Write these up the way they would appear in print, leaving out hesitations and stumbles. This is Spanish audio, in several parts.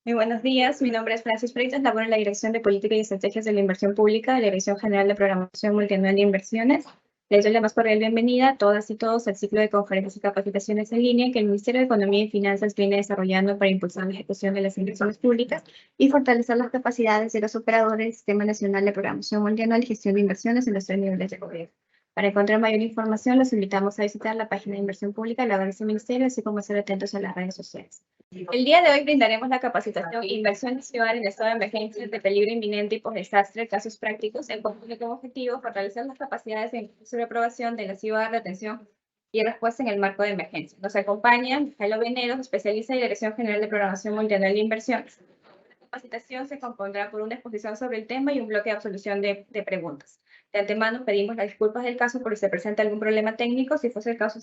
Muy buenos días, mi nombre es Francis Freitas, laboro en la Dirección de Política y Estrategias de la Inversión Pública de la Dirección General de Programación Multianual de Inversiones. Les doy la más cordial bienvenida a todas y todos al ciclo de conferencias y capacitaciones en línea que el Ministerio de Economía y Finanzas viene desarrollando para impulsar la ejecución de las inversiones públicas y fortalecer las capacidades de los operadores del Sistema Nacional de Programación Multianual y Gestión de Inversiones en los 3 niveles de gobierno. Para encontrar mayor información, los invitamos a visitar la página de Inversión Pública de la web del Ministerio, así como estar atentos a las redes sociales. El día de hoy brindaremos la capacitación Inversión Ciudad en estado de emergencia de peligro inminente y por desastre, casos prácticos, en conjunto con objetivo fortalecer las capacidades de aprobación de la ciudad de atención y respuesta en el marco de emergencia. Nos acompaña Mijailo Veneros, especialista de Dirección General de Programación Multianual de Inversiones. La capacitación se compondrá por una exposición sobre el tema y un bloque de absolución de preguntas. De antemano pedimos las disculpas del caso por si se presenta algún problema técnico. Si fuese el caso,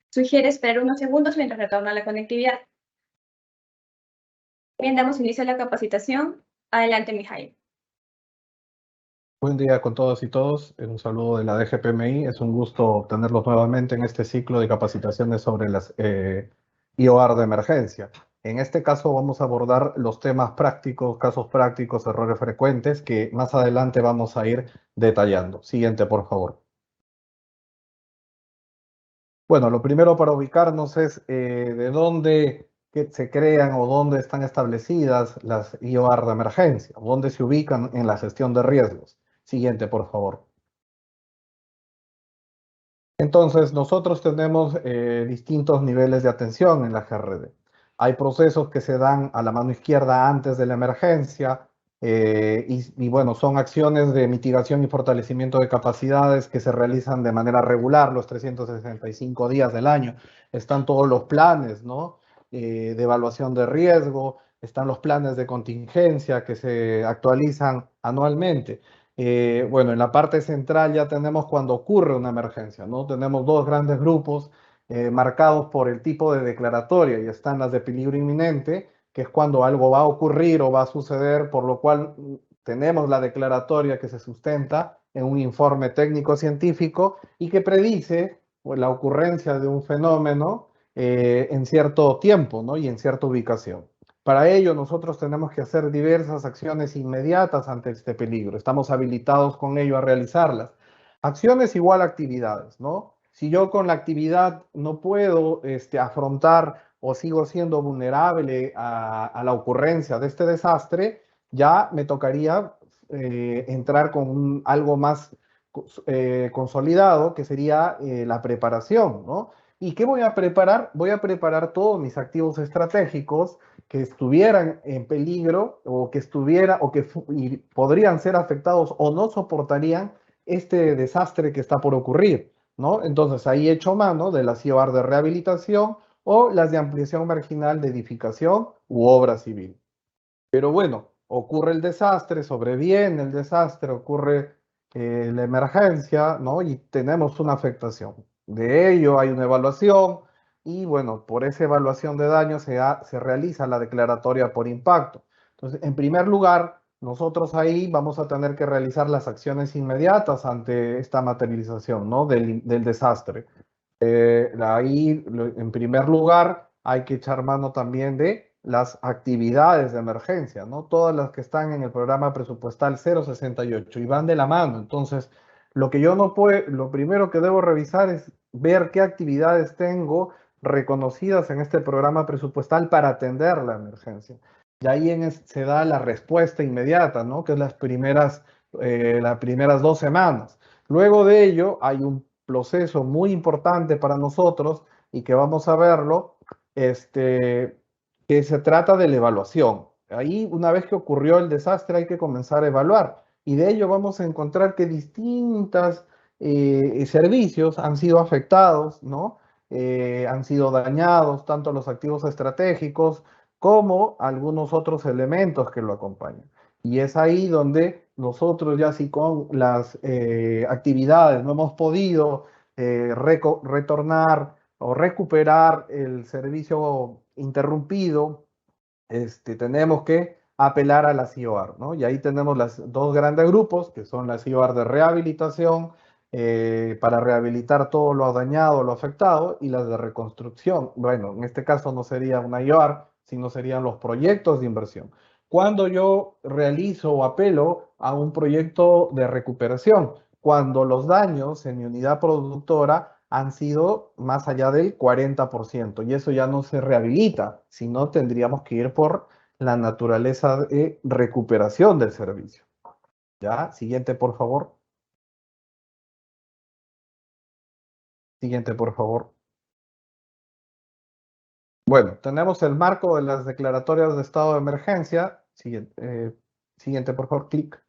sugiere esperar unos segundos mientras retorna la conectividad. Bien, damos inicio a la capacitación. Adelante, Mijailo. Buen día con todas y todos. Un saludo de la DGPMI. Es un gusto tenerlos nuevamente en este ciclo de capacitaciones sobre las IOR de emergencia. En este caso vamos a abordar los temas prácticos, casos prácticos, errores frecuentes, que más adelante vamos a ir detallando. Siguiente, por favor. Bueno, lo primero para ubicarnos es de dónde se crean o dónde están establecidas las IOR de emergencia, dónde se ubican en la gestión de riesgos. Siguiente, por favor. Entonces, nosotros tenemos distintos niveles de atención en la GRD. Hay procesos que se dan a la mano izquierda antes de la emergencia y bueno, son acciones de mitigación y fortalecimiento de capacidades que se realizan de manera regular los 365 días del año. Están todos los planes, ¿no? De evaluación de riesgo, están los planes de contingencia que se actualizan anualmente. Bueno, en la parte central ya tenemos cuando ocurre una emergencia, ¿no? Tenemos dos grandes grupos marcados por el tipo de declaratoria y están las de peligro inminente, que es cuando algo va a ocurrir o va a suceder, por lo cual tenemos la declaratoria que se sustenta en un informe técnico-científico y que predice pues, la ocurrencia de un fenómeno en cierto tiempo, ¿no? Y en cierta ubicación. Para ello, nosotros tenemos que hacer diversas acciones inmediatas ante este peligro. Estamos habilitados con ello a realizarlas. Acciones igual a actividades, ¿no? Si yo con la actividad no puedo afrontar o sigo siendo vulnerable a la ocurrencia de este desastre, ya me tocaría entrar con algo más consolidado, que sería la preparación, ¿no? ¿Y qué voy a preparar? Voy a preparar todos mis activos estratégicos que estuvieran en peligro o que podrían ser afectados o no soportarían este desastre que está por ocurrir, ¿no? Entonces ahí echo mano de las IOR de rehabilitación o las de ampliación marginal de edificación u obra civil. Pero bueno, ocurre el desastre, sobreviene el desastre, ocurre la emergencia, ¿no? Y tenemos una afectación. De ello hay una evaluación y bueno, por esa evaluación de daño se realiza la declaratoria por impacto. Entonces, en primer lugar, nosotros ahí vamos a tener que realizar las acciones inmediatas ante esta materialización, ¿no? del desastre. Ahí, en primer lugar, hay que echar mano también de las actividades de emergencia, ¿no? Todas las que están en el programa presupuestal 068 y van de la mano. Entonces, lo que yo no puedo, lo primero que debo revisar es ver qué actividades tengo reconocidas en este programa presupuestal para atender la emergencia. Y ahí se da la respuesta inmediata, ¿no? Que es las primeras 2 semanas. Luego de ello, hay un proceso muy importante para nosotros y que vamos a verlo, que se trata de la evaluación. Ahí, una vez que ocurrió el desastre, hay que comenzar a evaluar. Y de ello vamos a encontrar que distintos servicios han sido afectados, ¿no? Han sido dañados, tanto los activos estratégicos como algunos otros elementos que lo acompañan. Y es ahí donde nosotros ya si con las actividades no hemos podido retornar o recuperar el servicio interrumpido, tenemos que apelar a las IOR, ¿no? Y ahí tenemos los dos grandes grupos, que son las IOR de rehabilitación para rehabilitar todo lo dañado, lo afectado, y las de reconstrucción. Bueno, en este caso no sería una IOR, sino serían los proyectos de inversión. Cuando yo realizo o apelo a un proyecto de recuperación, cuando los daños en mi unidad productora han sido más allá del 40%, y eso ya no se rehabilita, sino tendríamos que ir por la naturaleza de recuperación del servicio. ¿Ya? Siguiente, por favor. Siguiente, por favor. Bueno, tenemos el marco de las declaratorias de estado de emergencia. Siguiente, por favor, clic.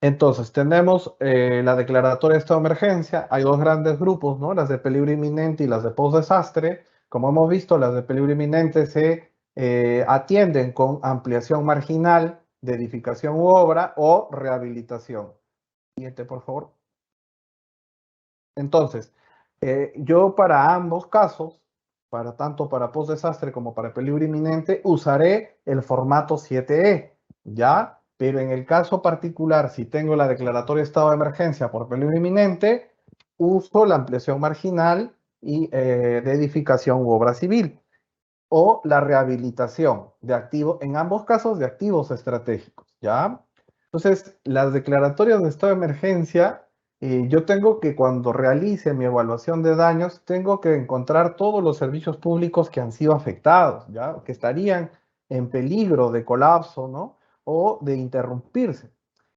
Entonces, tenemos la declaratoria de estado de emergencia. Hay dos grandes grupos, ¿no? Las de peligro inminente y las de post-desastre. Como hemos visto, las de peligro inminente se atienden con ampliación marginal de edificación u obra o rehabilitación. Siguiente, por favor. Entonces, yo para ambos casos, tanto para post-desastre como para peligro inminente, usaré el formato 7E, ¿ya? Pero en el caso particular, si tengo la declaratoria de estado de emergencia por peligro inminente, uso la ampliación marginal y, de edificación u obra civil, o la rehabilitación de activos, en ambos casos de activos estratégicos, ¿ya? Entonces, las declaratorias de estado de emergencia, yo tengo que cuando realice mi evaluación de daños, tengo que encontrar todos los servicios públicos que han sido afectados, ¿ya? Que estarían en peligro de colapso, ¿no? O de interrumpirse.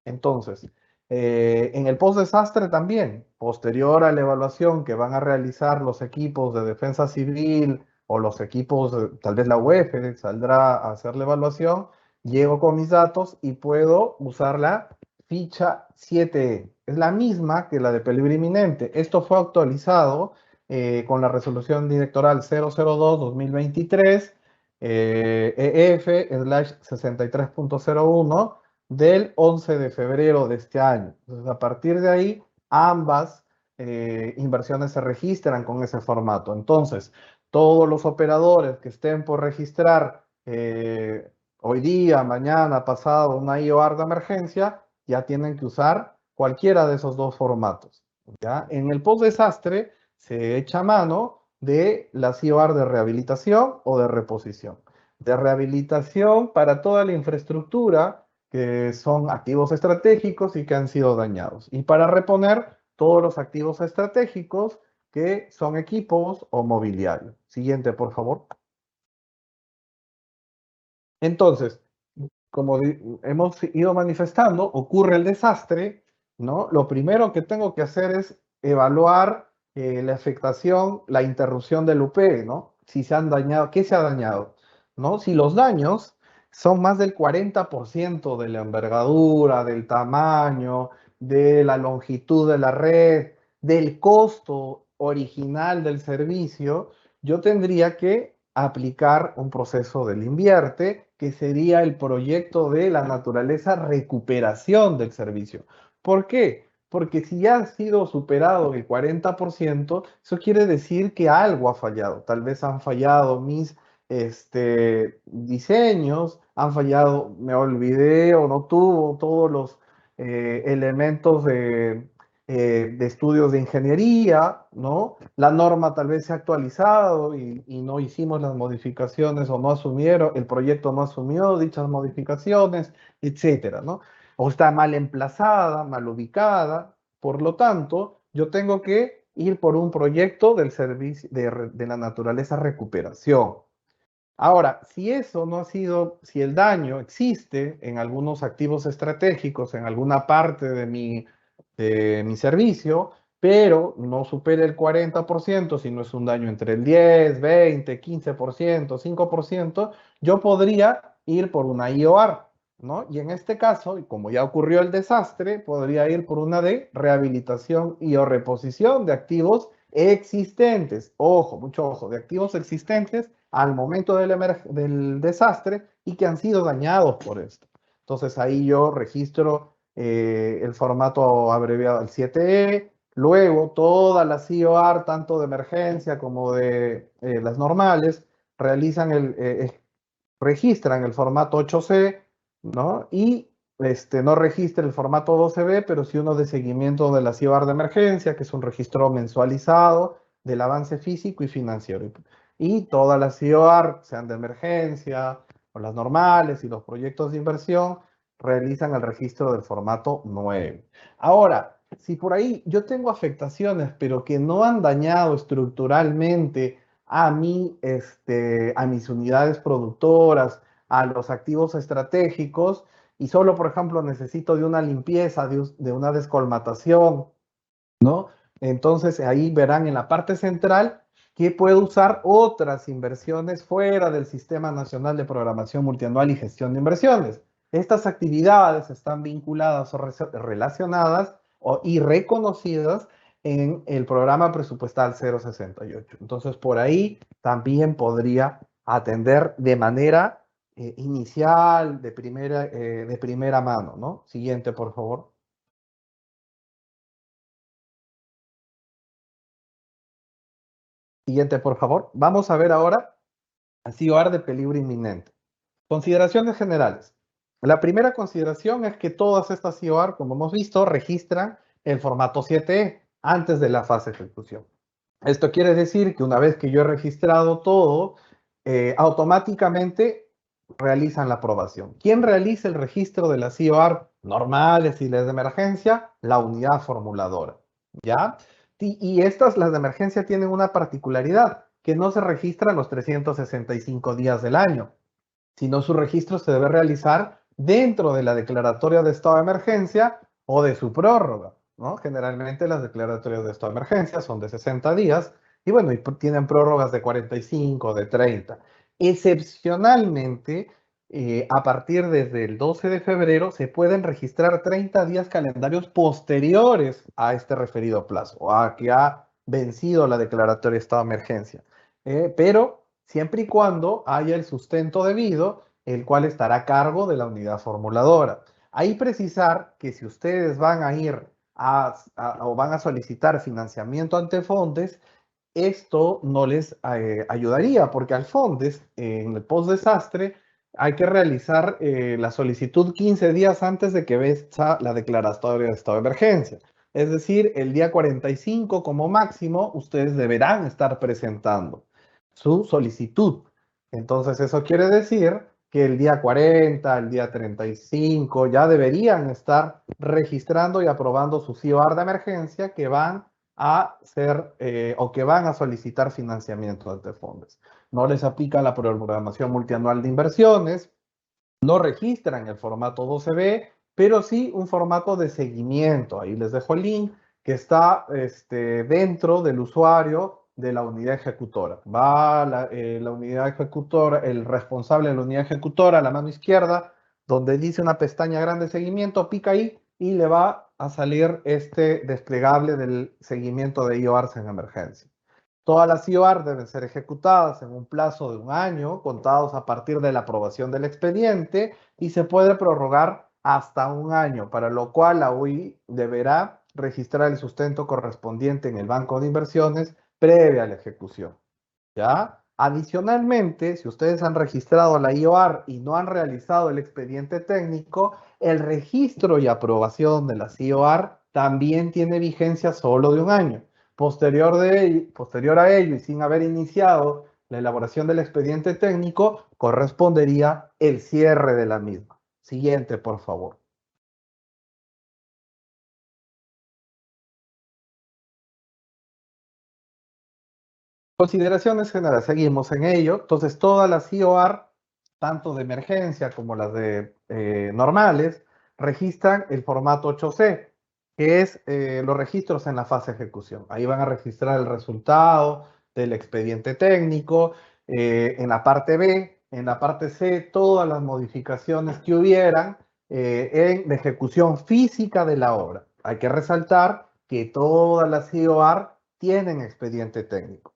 Entonces, en el post-desastre también, posterior a la evaluación que van a realizar los equipos de defensa civil, o los equipos, tal vez la UEF saldrá a hacer la evaluación, llego con mis datos y puedo usar la ficha 7E. Es la misma que la de peligro inminente. Esto fue actualizado con la resolución directoral 002-2023 EF/63.01 del 11 de febrero de este año. Entonces, a partir de ahí, ambas inversiones se registran con ese formato. Entonces, todos los operadores que estén por registrar hoy día, mañana, pasado, una IOR de emergencia, ya tienen que usar cualquiera de esos dos formatos, ¿ya? En el post-desastre se echa mano de las IOR de rehabilitación o de reposición. De rehabilitación para toda la infraestructura que son activos estratégicos y que han sido dañados. Y para reponer todos los activos estratégicos que son equipos o mobiliario. Siguiente, por favor. Entonces, como hemos ido manifestando, ocurre el desastre, ¿no? Lo primero que tengo que hacer es evaluar la afectación, la interrupción del UP, ¿no? Si se han dañado, ¿qué se ha dañado? ¿No? Si los daños son más del 40% de la envergadura, del tamaño, de la longitud de la red, del costo original del servicio, yo tendría que aplicar un proceso del invierte, que sería el proyecto de la naturaleza recuperación del servicio. ¿Por qué? Porque si ya ha sido superado el 40%, eso quiere decir que algo ha fallado. Tal vez han fallado mis diseños, han fallado, me olvidé o no tuvo todos los elementos de estudios de ingeniería, ¿no? La norma tal vez se ha actualizado y no hicimos las modificaciones o no asumieron, el proyecto no asumió dichas modificaciones, etcétera, ¿no? O está mal emplazada, mal ubicada. Por lo tanto, yo tengo que ir por un proyecto del servicio de la naturaleza recuperación. Ahora, si eso no ha sido, si el daño existe en algunos activos estratégicos, en alguna parte de mi servicio, pero no supera el 40%, sino es un daño entre el 10, 20, 15%, 5%, yo podría ir por una IOR, ¿no? Y en este caso, y como ya ocurrió el desastre, podría ir por una de rehabilitación y o reposición de activos existentes. Ojo, mucho ojo, de activos existentes al momento del desastre y que han sido dañados por esto. Entonces ahí yo registro el formato abreviado al 7E, luego todas las IOR, tanto de emergencia como de las normales, registran el formato 8C, ¿no? Y no registra el formato 12B, pero sí uno de seguimiento de la CIOAR de emergencia, que es un registro mensualizado del avance físico y financiero. Y todas las CIOAR, sean de emergencia o las normales y los proyectos de inversión, realizan el registro del formato 9. Ahora, si por ahí yo tengo afectaciones, pero que no han dañado estructuralmente a mis unidades productoras, a los activos estratégicos, y solo, por ejemplo, necesito de una limpieza, de una descolmatación, ¿no? Entonces ahí verán en la parte central que puedo usar otras inversiones fuera del Sistema Nacional de Programación Multianual y Gestión de Inversiones. Estas actividades están vinculadas o relacionadas y reconocidas en el programa presupuestal 068. Entonces, por ahí también podría atender de manera inicial, de primera mano, ¿no? Siguiente, por favor. Siguiente, por favor. Vamos a ver ahora a CIOAR de peligro inminente. Consideraciones generales. La primera consideración es que todas estas CIOAR, como hemos visto, registran el formato 7E antes de la fase de ejecución. Esto quiere decir que una vez que yo he registrado todo, automáticamente realizan la aprobación. ¿Quién realiza el registro de las CIOAR normales y las de emergencia? La unidad formuladora. ¿Ya? Y estas, las de emergencia, tienen una particularidad, que no se registran los 365 días del año, sino su registro se debe realizar dentro de la declaratoria de estado de emergencia o de su prórroga, ¿no? Generalmente las declaratorias de estado de emergencia son de 60 días y bueno, y tienen prórrogas de 45, de 30. Excepcionalmente, a partir desde el 12 de febrero se pueden registrar 30 días calendarios posteriores a este referido plazo, a que ha vencido la declaratoria de estado de emergencia. Pero siempre y cuando haya el sustento debido, el cual estará a cargo de la unidad formuladora. Ahí precisar que si ustedes van a ir o van a solicitar financiamiento ante Fondes, esto no les ayudaría, porque al Fondes, en el post-desastre, hay que realizar la solicitud 15 días antes de que venza la declaratoria de estado de emergencia. Es decir, el día 45 como máximo, ustedes deberán estar presentando su solicitud. Entonces, eso quiere decir que el día 40, el día 35, ya deberían estar registrando y aprobando su CIOAR de emergencia que van a ser o que van a solicitar financiamiento ante fondos. No les aplica la programación multianual de inversiones, no registran el formato 12B, pero sí un formato de seguimiento. Ahí les dejo el link que está dentro del usuario de la unidad ejecutora. Va la unidad ejecutora, el responsable de la unidad ejecutora a la mano izquierda, donde dice una pestaña grande de seguimiento, pica ahí y le va a salir este desplegable del seguimiento de IOARs en emergencia. Todas las IOAR deben ser ejecutadas en un plazo de un año, contados a partir de la aprobación del expediente, y se puede prorrogar hasta un año, para lo cual la UI deberá registrar el sustento correspondiente en el banco de inversiones previa a la ejecución. ¿Ya? Adicionalmente, si ustedes han registrado la IOAR y no han realizado el expediente técnico, el registro y aprobación de la IOAR también tiene vigencia solo de un año. Posterior a ello y sin haber iniciado la elaboración del expediente técnico, correspondería el cierre de la misma. Siguiente, por favor. Consideraciones generales, seguimos en ello. Entonces, todas las IOAR, tanto de emergencia como las de normales, registran el formato 8C, que es los registros en la fase de ejecución. Ahí van a registrar el resultado del expediente técnico, en la parte B, en la parte C, todas las modificaciones que hubieran en la ejecución física de la obra. Hay que resaltar que todas las IOAR tienen expediente técnico.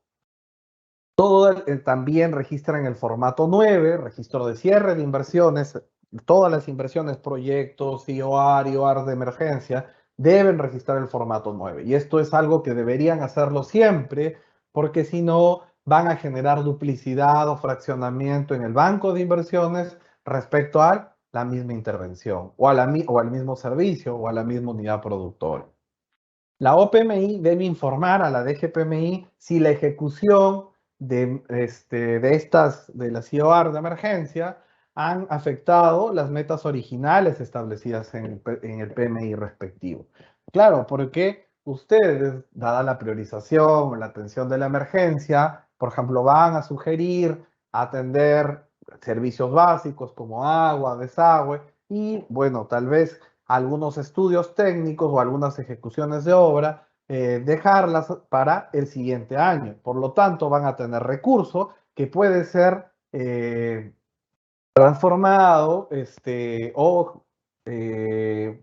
También registran el formato 9, registro de cierre de inversiones. Todas las inversiones, proyectos, IOAR de emergencia, deben registrar el formato 9. Y esto es algo que deberían hacerlo siempre, porque si no, van a generar duplicidad o fraccionamiento en el banco de inversiones respecto a la misma intervención, o al mismo servicio, o a la misma unidad productora. La OPMI debe informar a la DGPMI si la ejecución de las IOR de emergencia han afectado las metas originales establecidas en el PMI respectivo. Claro, porque ustedes, dada la priorización o la atención de la emergencia, por ejemplo, van a sugerir atender servicios básicos como agua, desagüe, y bueno, tal vez algunos estudios técnicos o algunas ejecuciones de obra, dejarlas para el siguiente año. Por lo tanto, van a tener recurso que puede ser transformado o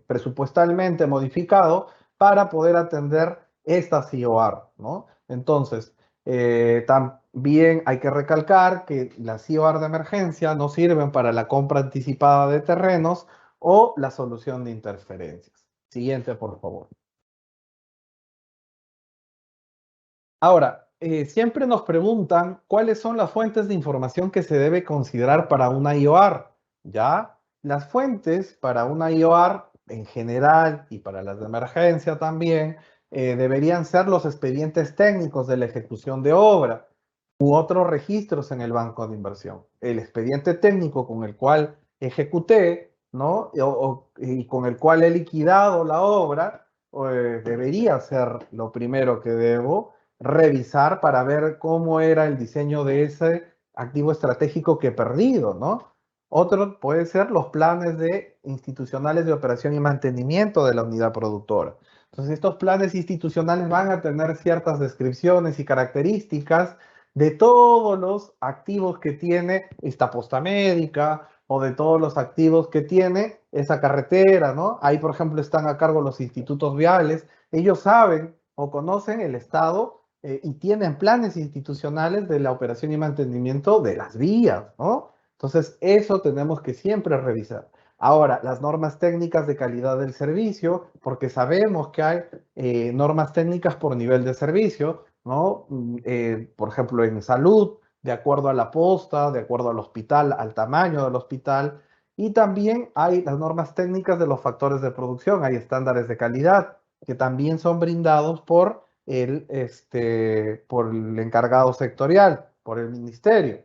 presupuestalmente modificado para poder atender estas IOR, ¿no? Entonces, también hay que recalcar que las IOR de emergencia no sirven para la compra anticipada de terrenos o la solución de interferencias. Siguiente, por favor. Ahora, siempre nos preguntan cuáles son las fuentes de información que se debe considerar para una IOR. ¿Ya? Las fuentes para una IOR en general y para las de emergencia también deberían ser los expedientes técnicos de la ejecución de obra u otros registros en el banco de inversión. El expediente técnico con el cual ejecuté, ¿no? Y con el cual he liquidado la obra, debería ser lo primero que debo revisar para ver cómo era el diseño de ese activo estratégico que he perdido, ¿no? Otro puede ser los planes institucionales de operación y mantenimiento de la unidad productora. Entonces, estos planes institucionales van a tener ciertas descripciones y características de todos los activos que tiene esta posta médica o de todos los activos que tiene esa carretera, ¿no? Ahí, por ejemplo, están a cargo los institutos viales. Ellos saben o conocen el estado y tienen planes institucionales de la operación y mantenimiento de las vías, ¿no? Entonces, eso tenemos que siempre revisar. Ahora, las normas técnicas de calidad del servicio, porque sabemos que hay normas técnicas por nivel de servicio, ¿no? Por ejemplo, en salud, de acuerdo a la posta, de acuerdo al hospital, al tamaño del hospital, y también hay las normas técnicas de los factores de producción, hay estándares de calidad que también son brindados por el encargado sectorial, por el ministerio.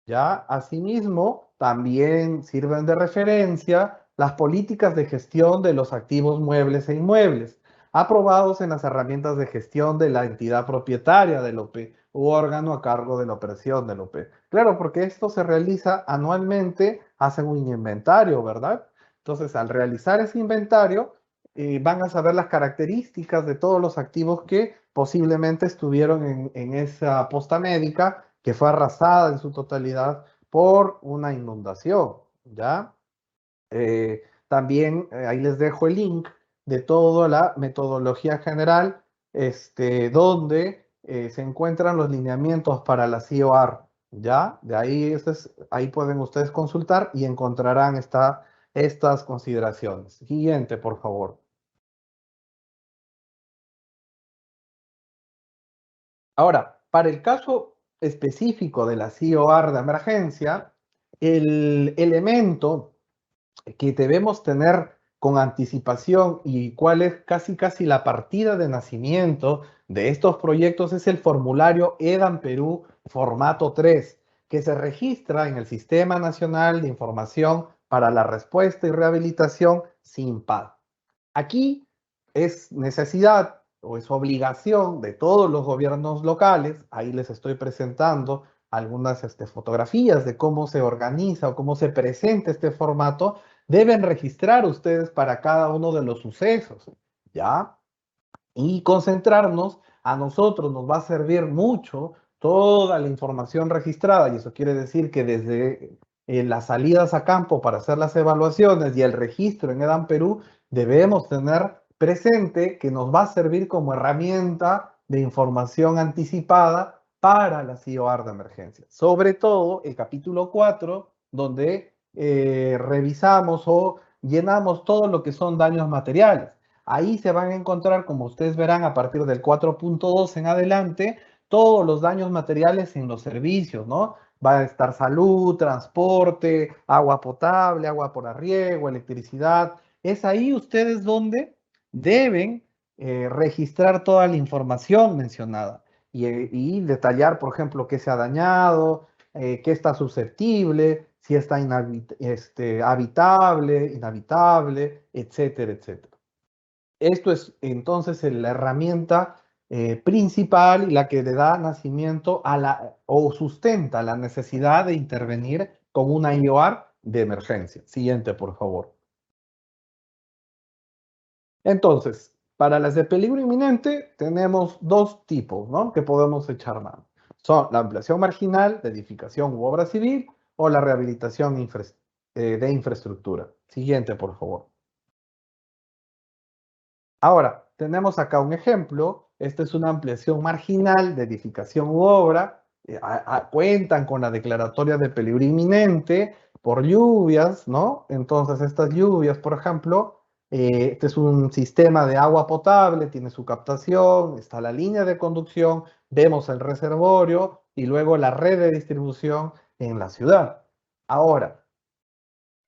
¿Ya? Asimismo, también sirven de referencia las políticas de gestión de los activos muebles e inmuebles, aprobados en las herramientas de gestión de la entidad propietaria del OP u órgano a cargo de la operación del OP. Claro, porque esto se realiza anualmente, hacen un inventario, ¿verdad? Entonces, al realizar ese inventario, van a saber las características de todos los activos que posiblemente estuvieron en esa posta médica que fue arrasada en su totalidad por una inundación, ¿ya? También ahí les dejo el link de toda la metodología general, donde se encuentran los lineamientos para la COR, ¿ya? De ahí, ahí pueden ustedes consultar y encontrarán estas consideraciones. Siguiente, por favor. Ahora, para el caso específico de la COR de emergencia, el elemento que debemos tener con anticipación y cuál es casi la partida de nacimiento de estos proyectos es el formulario EDAN Perú formato 3, que se registra en el Sistema Nacional de Información para la Respuesta y Rehabilitación SINPAD. Aquí es necesidad o es obligación de todos los gobiernos locales, ahí les estoy presentando algunas fotografías de cómo se organiza o cómo se presenta este formato, deben registrar ustedes para cada uno de los sucesos, ¿ya? Y concentrarnos, a nosotros nos va a servir mucho toda la información registrada, y eso quiere decir que desde las salidas a campo para hacer las evaluaciones y el registro en EDAN Perú, debemos tener presente que nos va a servir como herramienta de información anticipada para la COR de emergencia. Sobre todo el capítulo 4, donde revisamos o llenamos todo lo que son daños materiales. Ahí se van a encontrar, como ustedes verán, a partir del 4.2 en adelante, todos los daños materiales en los servicios, ¿no? Va a estar salud, transporte, agua potable, agua por arriego, electricidad. Es ahí ustedes donde deben registrar toda la información mencionada y detallar, por ejemplo, qué se ha dañado, qué está susceptible, si está habitable, inhabitable, etcétera, etcétera. Esto es entonces la herramienta principal y la que le da nacimiento o sustenta la necesidad de intervenir con una IOR de emergencia. Siguiente, por favor. Entonces, para las de peligro inminente tenemos dos tipos, ¿no?, que podemos echar mano. Son la ampliación marginal de edificación u obra civil o la rehabilitación de infraestructura. Siguiente, por favor. Ahora, tenemos acá un ejemplo. Esta es una ampliación marginal de edificación u obra. Cuentan con la declaratoria de peligro inminente por lluvias, ¿no? Entonces, estas lluvias, por ejemplo, este es un sistema de agua potable, tiene su captación, está la línea de conducción, vemos el reservorio y luego la red de distribución en la ciudad. Ahora,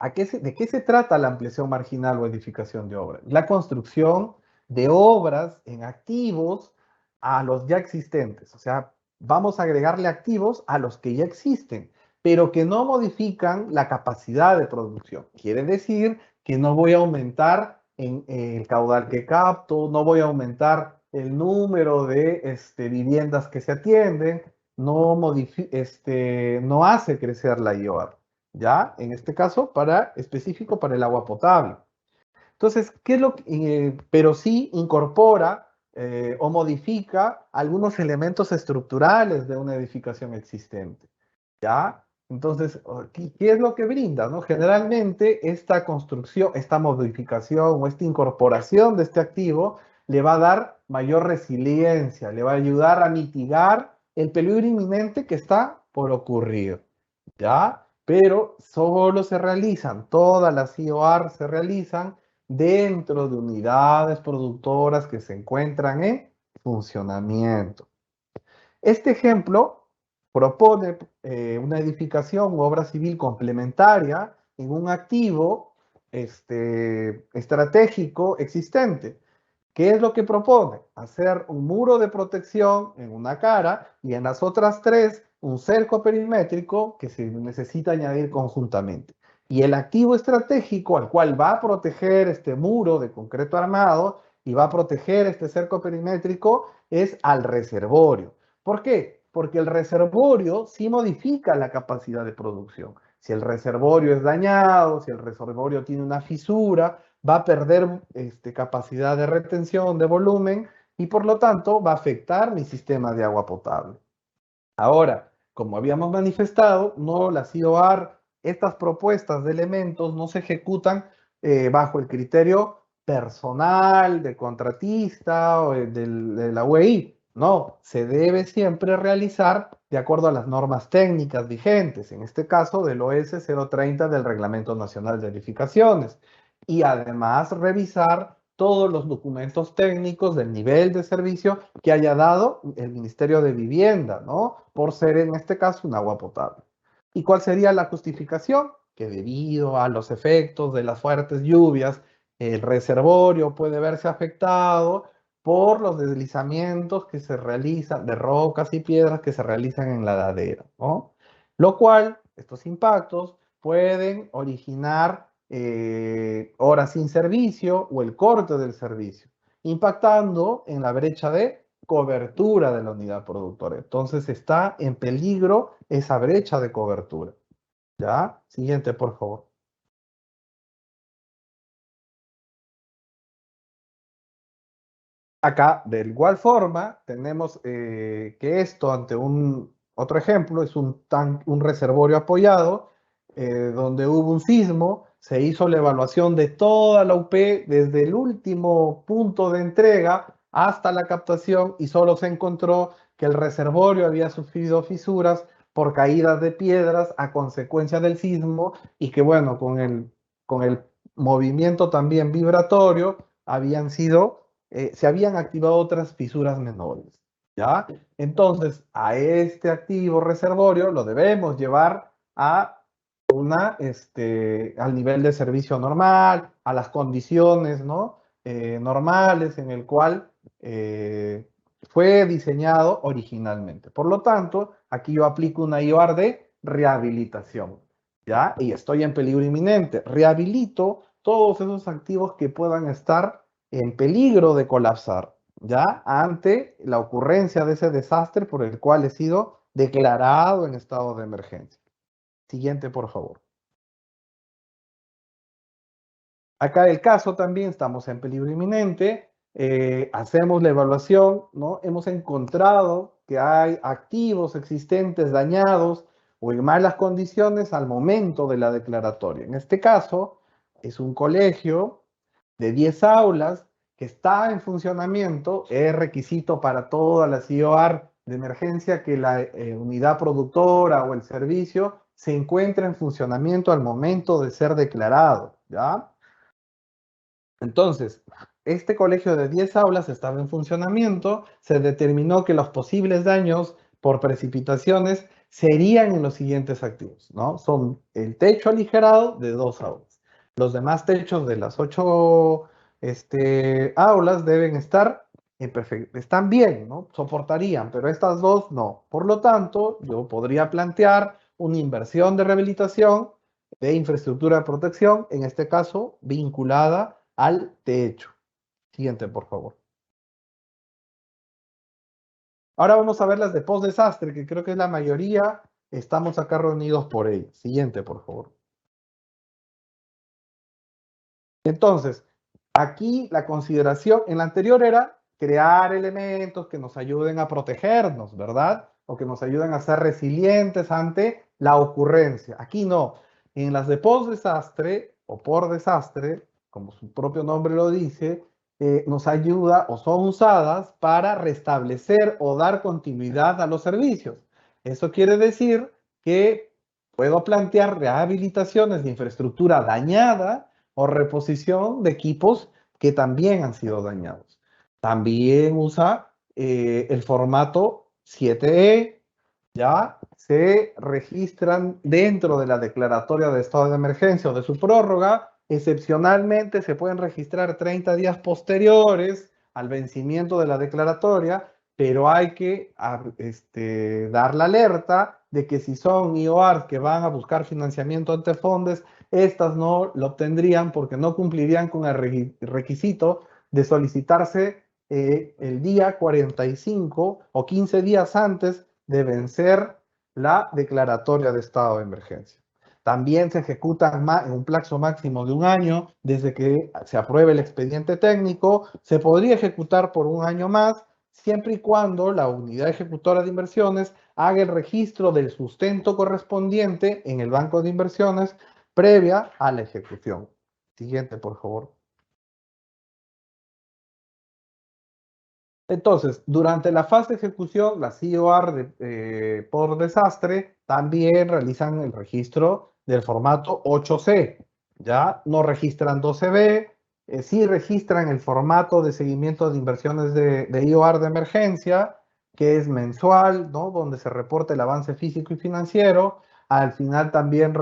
¿de qué se trata la ampliación marginal o edificación de obra? La construcción de obras en activos a los ya existentes. O sea, vamos a agregarle activos a los que ya existen, pero que no modifican la capacidad de producción. Quiere decir que no voy a aumentar el caudal que capto, no voy a aumentar el número de viviendas que se atienden, no hace crecer la IOR. ¿Ya? En este caso, específico para el agua potable. Entonces, ¿qué es lo que, pero sí incorpora o modifica algunos elementos estructurales de una edificación existente? ¿Ya? Entonces, ¿qué es lo que brinda, no? Generalmente, esta construcción, esta modificación o esta incorporación de este activo le va a dar mayor resiliencia, le va a ayudar a mitigar el peligro inminente que está por ocurrir. ¿Ya? Pero solo se realizan, todas las IOR se realizan dentro de unidades productoras que se encuentran en funcionamiento. Este ejemplo propone una edificación u obra civil complementaria en un activo estratégico existente. ¿Qué es lo que propone? Hacer un muro de protección en una cara y en las otras tres un cerco perimétrico que se necesita añadir conjuntamente. Y el activo estratégico al cual va a proteger este muro de concreto armado y va a proteger este cerco perimétrico es al reservorio. ¿Por qué? Porque el reservorio sí modifica la capacidad de producción. Si el reservorio es dañado, si el reservorio tiene una fisura, va a perder capacidad de retención, de volumen, y por lo tanto va a afectar mi sistema de agua potable. Ahora, como habíamos manifestado, no las IOR, estas propuestas de elementos no se ejecutan bajo el criterio personal, de contratista o de la UEI. No, se debe siempre realizar de acuerdo a las normas técnicas vigentes, en este caso del OS 030 del Reglamento Nacional de Edificaciones. Y además revisar todos los documentos técnicos del nivel de servicio que haya dado el Ministerio de Vivienda, ¿no? Por ser en este caso un agua potable. ¿Y cuál sería la justificación? Que debido a los efectos de las fuertes lluvias, el reservorio puede verse afectado por los deslizamientos que se realizan de rocas y piedras que se realizan en la ladera, ¿no? Lo cual, estos impactos pueden originar horas sin servicio o el corte del servicio, impactando en la brecha de cobertura de la unidad productora. Entonces está en peligro esa brecha de cobertura. ¿Ya? Siguiente, por favor. Acá, de igual forma, tenemos que esto ante otro ejemplo, es un reservorio apoyado, donde hubo un sismo, se hizo la evaluación de toda la UP desde el último punto de entrega hasta la captación y solo se encontró que el reservorio había sufrido fisuras por caídas de piedras a consecuencia del sismo y que, bueno, con el movimiento también vibratorio habían sido se habían activado otras fisuras menores. ¿Ya? Entonces, a este activo reservorio lo debemos llevar a al nivel de servicio normal, a las condiciones, ¿no? Normales en el cual fue diseñado originalmente. Por lo tanto, aquí yo aplico una IOR de rehabilitación, ¿ya? Y estoy en peligro inminente. Rehabilito todos esos activos que puedan estar en peligro de colapsar, ¿ya? Ante la ocurrencia de ese desastre por el cual he sido declarado en estado de emergencia. Siguiente, por favor. Acá el caso también, estamos en peligro inminente, hacemos la evaluación, ¿no? Hemos encontrado que hay activos existentes dañados o en malas condiciones al momento de la declaratoria. En este caso, es un colegio de 10 aulas que está en funcionamiento. Es requisito para todas las IOR de emergencia que la unidad productora o el servicio se encuentre en funcionamiento al momento de ser declarado, ¿ya? Entonces, este colegio de 10 aulas estaba en funcionamiento, se determinó que los posibles daños por precipitaciones serían en los siguientes activos, ¿no? Son el techo aligerado de 2 aulas. Los demás techos de las 8 aulas deben estar están bien, ¿no? Soportarían, pero estas dos no. Por lo tanto, yo podría plantear una inversión de rehabilitación de infraestructura de protección, en este caso vinculada al techo. Siguiente, por favor. Ahora vamos a ver las de post-desastre, que creo que es la mayoría. Estamos acá reunidos por ellas. Siguiente, por favor. Entonces, aquí la consideración, en la anterior era crear elementos que nos ayuden a protegernos, ¿verdad? O que nos ayuden a ser resilientes ante la ocurrencia. Aquí no. En las de post-desastre o por desastre, como su propio nombre lo dice, nos ayuda o son usadas para restablecer o dar continuidad a los servicios. Eso quiere decir que puedo plantear rehabilitaciones de infraestructura dañada o reposición de equipos que también han sido dañados. También usa el formato 7E, ya se registran dentro de la declaratoria de estado de emergencia o de su prórroga. Excepcionalmente se pueden registrar 30 días posteriores al vencimiento de la declaratoria, pero hay que dar la alerta de que si son IORs que van a buscar financiamiento ante fondos, estas no lo obtendrían porque no cumplirían con el requisito de solicitarse el día 45 o 15 días antes de vencer la declaratoria de estado de emergencia. También se ejecutan en un plazo máximo de un año desde que se apruebe el expediente técnico. Se podría ejecutar por un año más, siempre y cuando la unidad ejecutora de inversiones haga el registro del sustento correspondiente en el banco de inversiones previa a la ejecución. Siguiente, por favor. Entonces, durante la fase de ejecución, las IOR por desastre también realizan el registro del formato 8C. Ya no registran 12B, sí registran el formato de seguimiento de inversiones de IOR de emergencia, que es mensual, ¿no? Donde se reporta el avance físico y financiero. Al final también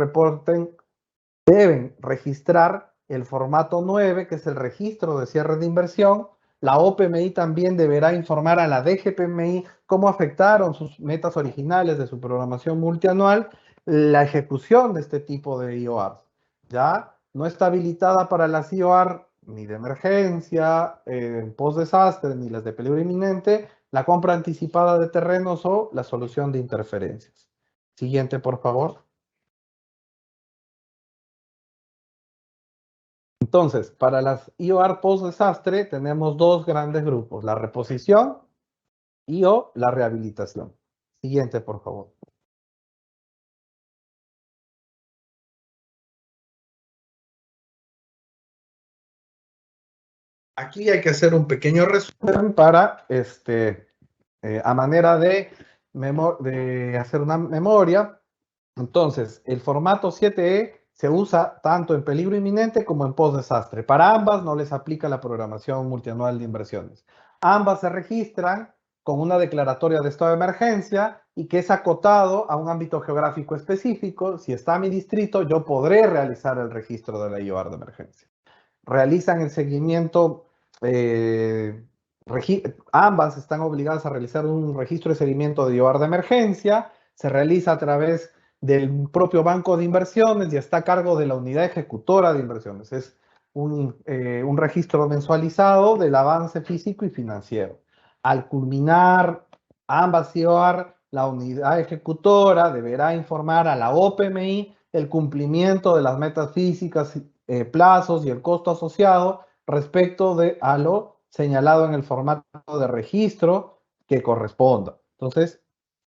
deben registrar el formato 9, que es el registro de cierre de inversión. La OPMI también deberá informar a la DGPMI cómo afectaron sus metas originales de su programación multianual la ejecución de este tipo de IOR. ¿Ya? No está habilitada para las IOR ni de emergencia, post-desastre, ni las de peligro inminente, la compra anticipada de terrenos o la solución de interferencias. Siguiente, por favor. Entonces, para las IOR post-desastre tenemos dos grandes grupos, la reposición y o la rehabilitación. Siguiente, por favor. Aquí hay que hacer un pequeño resumen para, a manera de hacer una memoria. Entonces, el formato 7E se usa tanto en peligro inminente como en post-desastre. Para ambas no les aplica la programación multianual de inversiones. Ambas se registran con una declaratoria de estado de emergencia y que es acotado a un ámbito geográfico específico. Si está mi distrito, yo podré realizar el registro de la IOR de emergencia. Realizan el seguimiento, ambas están obligadas a realizar un registro de seguimiento de IOR de emergencia, se realiza a través del propio banco de inversiones y está a cargo de la unidad ejecutora de inversiones. Es un registro mensualizado del avance físico y financiero. Al culminar ambas IOR, la unidad ejecutora deberá informar a la OPMI el cumplimiento de las metas físicas, plazos y el costo asociado respecto a lo señalado en el formato de registro que corresponda. Entonces,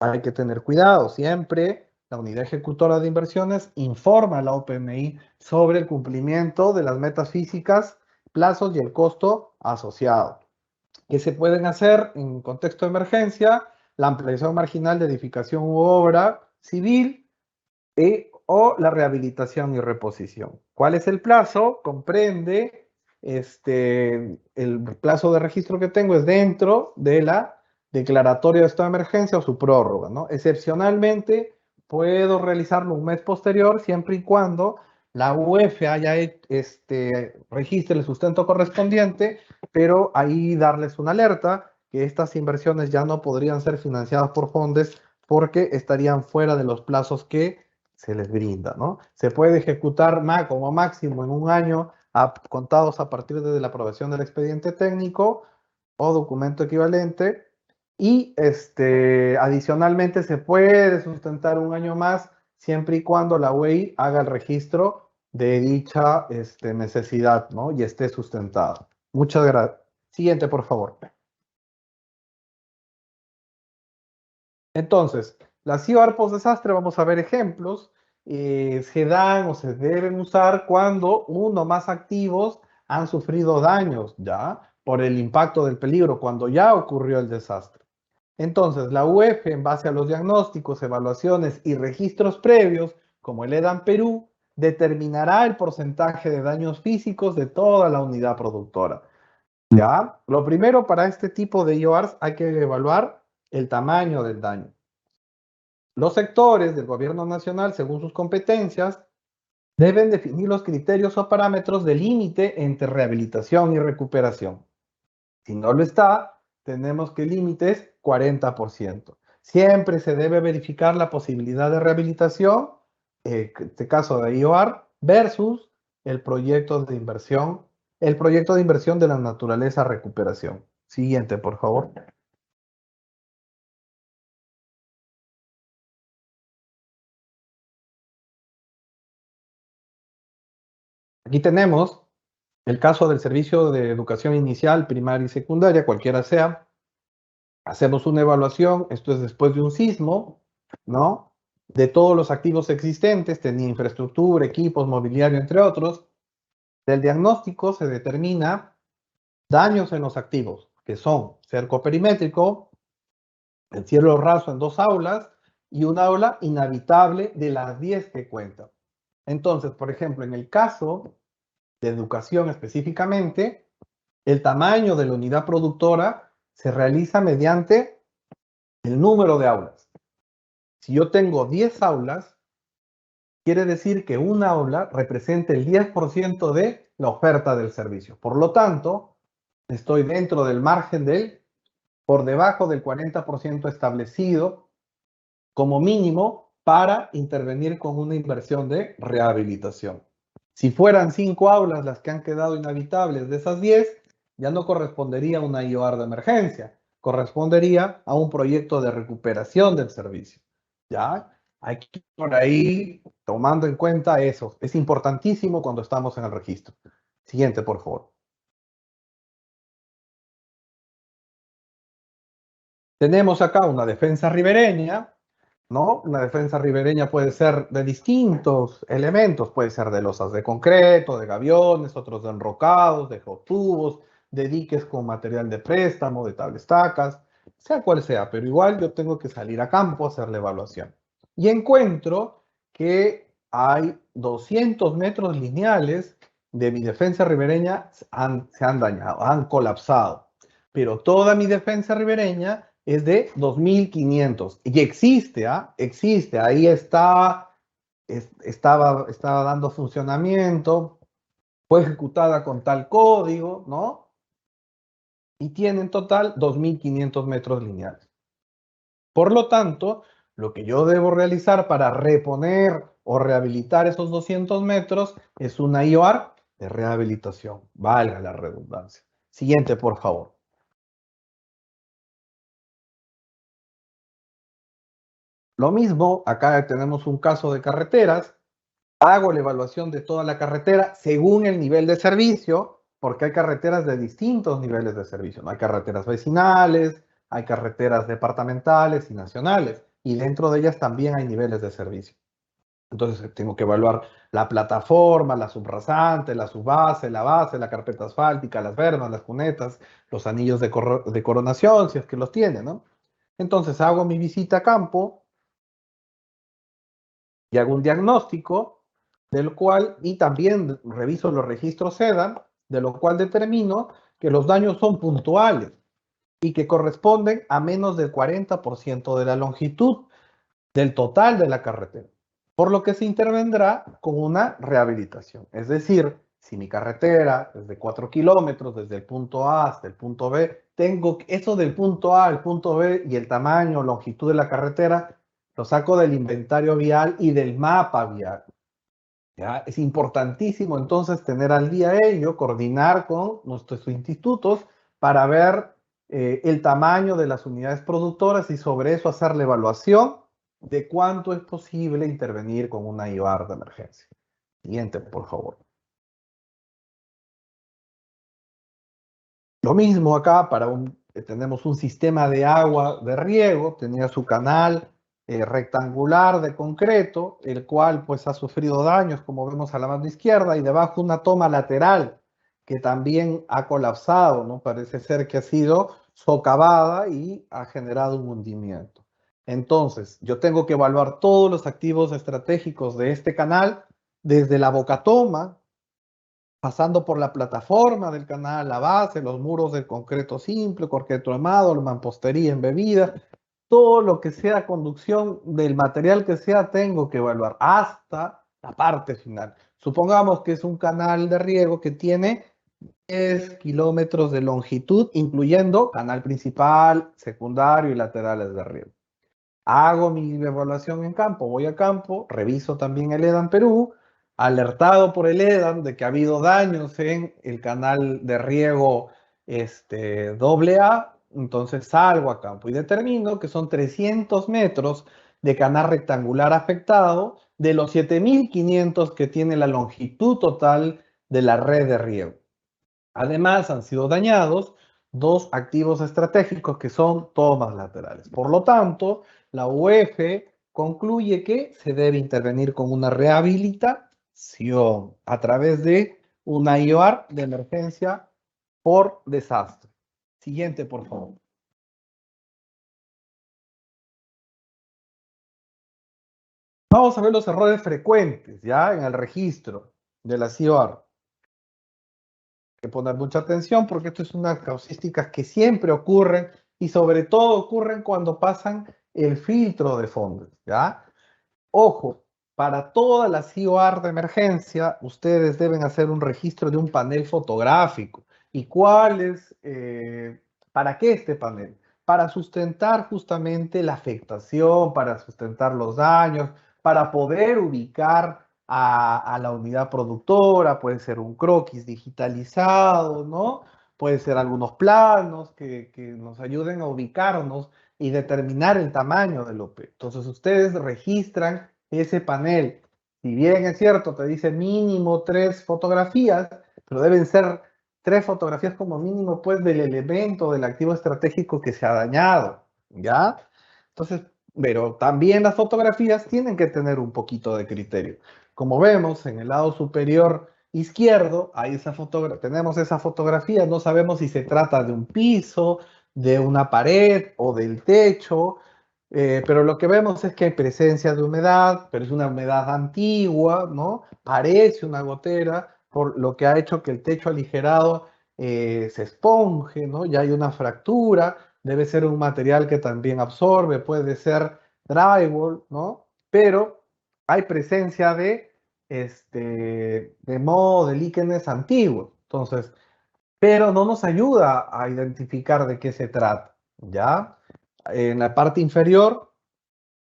hay que tener cuidado. Siempre la unidad ejecutora de inversiones informa a la OPMI sobre el cumplimiento de las metas físicas, plazos y el costo asociado. ¿Qué se pueden hacer en contexto de emergencia? La ampliación marginal de edificación u obra civil o la rehabilitación y reposición. ¿Cuál es el plazo? Comprende, el plazo de registro que tengo es dentro de la declaratoria de estado de emergencia o su prórroga, ¿no? Excepcionalmente, puedo realizarlo un mes posterior siempre y cuando la UF haya registre el sustento correspondiente, pero ahí darles una alerta que estas inversiones ya no podrían ser financiadas por fondos porque estarían fuera de los plazos que se les brinda, ¿no? Se puede ejecutar como máximo en un año contados a partir de la aprobación del expediente técnico o documento equivalente y adicionalmente se puede sustentar un año más siempre y cuando la UEI haga el registro de dicha necesidad, ¿no? Y esté sustentada. Muchas gracias. Siguiente, por favor. Entonces, las IOR post-desastre, vamos a ver ejemplos, se dan o se deben usar cuando uno o más activos han sufrido daños, ¿ya? Por el impacto del peligro, cuando ya ocurrió el desastre. Entonces, la UF, en base a los diagnósticos, evaluaciones y registros previos, como el EDAN Perú, determinará el porcentaje de daños físicos de toda la unidad productora. ¿Ya? Lo primero, para este tipo de IORs hay que evaluar el tamaño del daño. Los sectores del gobierno nacional, según sus competencias, deben definir los criterios o parámetros de límite entre rehabilitación y recuperación. Si no lo está, tenemos que el límite es 40%. Siempre se debe verificar la posibilidad de rehabilitación, en este caso de IOR, versus el proyecto de inversión de la naturaleza recuperación. Siguiente, por favor. Aquí tenemos el caso del servicio de educación inicial, primaria y secundaria, cualquiera sea. Hacemos una evaluación, esto es después de un sismo, ¿no? De todos los activos existentes, tenía infraestructura, equipos, mobiliario, entre otros. Del diagnóstico se determina daños en los activos, que son cerco perimétrico, el cielo raso en 2 aulas y un aula inhabitable de las 10 que cuentan. Entonces, por ejemplo, en el caso de educación específicamente, el tamaño de la unidad productora se realiza mediante el número de aulas. Si yo tengo 10 aulas, quiere decir que una aula representa el 10% de la oferta del servicio. Por lo tanto, estoy dentro del margen por debajo del 40% establecido como mínimo para intervenir con una inversión de rehabilitación. Si fueran 5 aulas las que han quedado inhabitables de esas 10, ya no correspondería a una IOR de emergencia, correspondería a un proyecto de recuperación del servicio. ¿Ya? Aquí por ahí, tomando en cuenta eso, es importantísimo cuando estamos en el registro. Siguiente, por favor. Tenemos acá una defensa ribereña, ¿no? Una defensa ribereña puede ser de distintos elementos, puede ser de losas de concreto, de gaviones, otros de enrocados, de geotubos, de diques con material de préstamo, de tablestacas, sea cual sea, pero igual yo tengo que salir a campo a hacer la evaluación. Y encuentro que hay 200 metros lineales de mi defensa ribereña se han dañado, han colapsado, pero toda mi defensa ribereña es de 2.500. Y existe, existe, ahí estaba dando funcionamiento, fue ejecutada con tal código, ¿no? Y tiene en total 2.500 metros lineales. Por lo tanto, lo que yo debo realizar para reponer o rehabilitar esos 200 metros es una IOAR de rehabilitación, valga la redundancia. Siguiente, por favor. Lo mismo, acá tenemos un caso de carreteras. Hago la evaluación de toda la carretera según el nivel de servicio, porque hay carreteras de distintos niveles de servicio, ¿no? Hay carreteras vecinales, hay carreteras departamentales y nacionales, y dentro de ellas también hay niveles de servicio. Entonces tengo que evaluar la plataforma, la subrasante, la subbase, la base, la carpeta asfáltica, las bermas, las cunetas, los anillos de coronación, si es que los tiene, ¿no? Entonces hago mi visita a campo y hago un diagnóstico del cual, y también reviso los registros SEDA, de lo cual determino que los daños son puntuales y que corresponden a menos del 40% de la longitud del total de la carretera, por lo que se intervendrá con una rehabilitación. Es decir, si mi carretera es de 4 kilómetros desde el punto A hasta el punto B, tengo eso del punto A al punto B y el tamaño, longitud de la carretera, lo saco del inventario vial y del mapa vial. ¿Ya? Es importantísimo entonces tener al día ello, coordinar con nuestros institutos para ver el tamaño de las unidades productoras y sobre eso hacer la evaluación de cuánto es posible intervenir con una IOAR de emergencia. Siguiente, por favor. Lo mismo acá tenemos un sistema de agua de riego, tenía su canal rectangular de concreto, el cual pues ha sufrido daños, como vemos a la mano izquierda, y debajo una toma lateral que también ha colapsado, ¿no? Parece ser que ha sido socavada y ha generado un hundimiento. Entonces, yo tengo que evaluar todos los activos estratégicos de este canal, desde la bocatoma, pasando por la plataforma del canal, la base, los muros de concreto simple, concreto armado, la mampostería embebida, todo lo que sea conducción del material que sea, tengo que evaluar hasta la parte final. Supongamos que es un canal de riego que tiene 10 kilómetros de longitud, incluyendo canal principal, secundario y laterales de riego. Hago mi evaluación en campo, voy a campo, reviso también el EDAM Perú, alertado por el EDAM de que ha habido daños en el canal de riego AA, entonces salgo a campo y determino que son 300 metros de canal rectangular afectado de los 7.500 que tiene la longitud total de la red de riego. Además, han sido dañados dos activos estratégicos que son tomas laterales. Por lo tanto, la UF concluye que se debe intervenir con una rehabilitación a través de una IOAR de emergencia por desastre. Siguiente, por favor. Vamos a ver los errores frecuentes ya en el registro de la IOAR. Hay que poner mucha atención porque esto es unas causísticas que siempre ocurren y sobre todo ocurren cuando pasan el filtro de fondos, ¿ya? Ojo, para todas las IOAR de emergencia, ustedes deben hacer un registro de un panel fotográfico. ¿Y cuál es? ¿Para qué este panel? Para sustentar justamente la afectación, para sustentar los daños, para poder ubicar a la unidad productora, puede ser un croquis digitalizado, ¿no? Puede ser algunos planos que nos ayuden a ubicarnos y determinar el tamaño del OP. Entonces ustedes registran ese panel. Si bien es cierto, te dice mínimo 3 fotografías, pero deben ser 3 fotografías como mínimo, pues, del elemento, del activo estratégico que se ha dañado, ¿ya? Entonces, pero también las fotografías tienen que tener un poquito de criterio. Como vemos en el lado superior izquierdo, tenemos esa fotografía, no sabemos si se trata de un piso, de una pared o del techo, pero lo que vemos es que hay presencia de humedad, pero es una humedad antigua, ¿no? Parece una gotera, por lo que ha hecho que el techo aligerado se esponje, ¿no? Ya hay una fractura, debe ser un material que también absorbe, puede ser drywall, ¿no? Pero hay presencia de moho, de líquenes antiguos. Entonces, pero no nos ayuda a identificar de qué se trata, ¿ya? En la parte inferior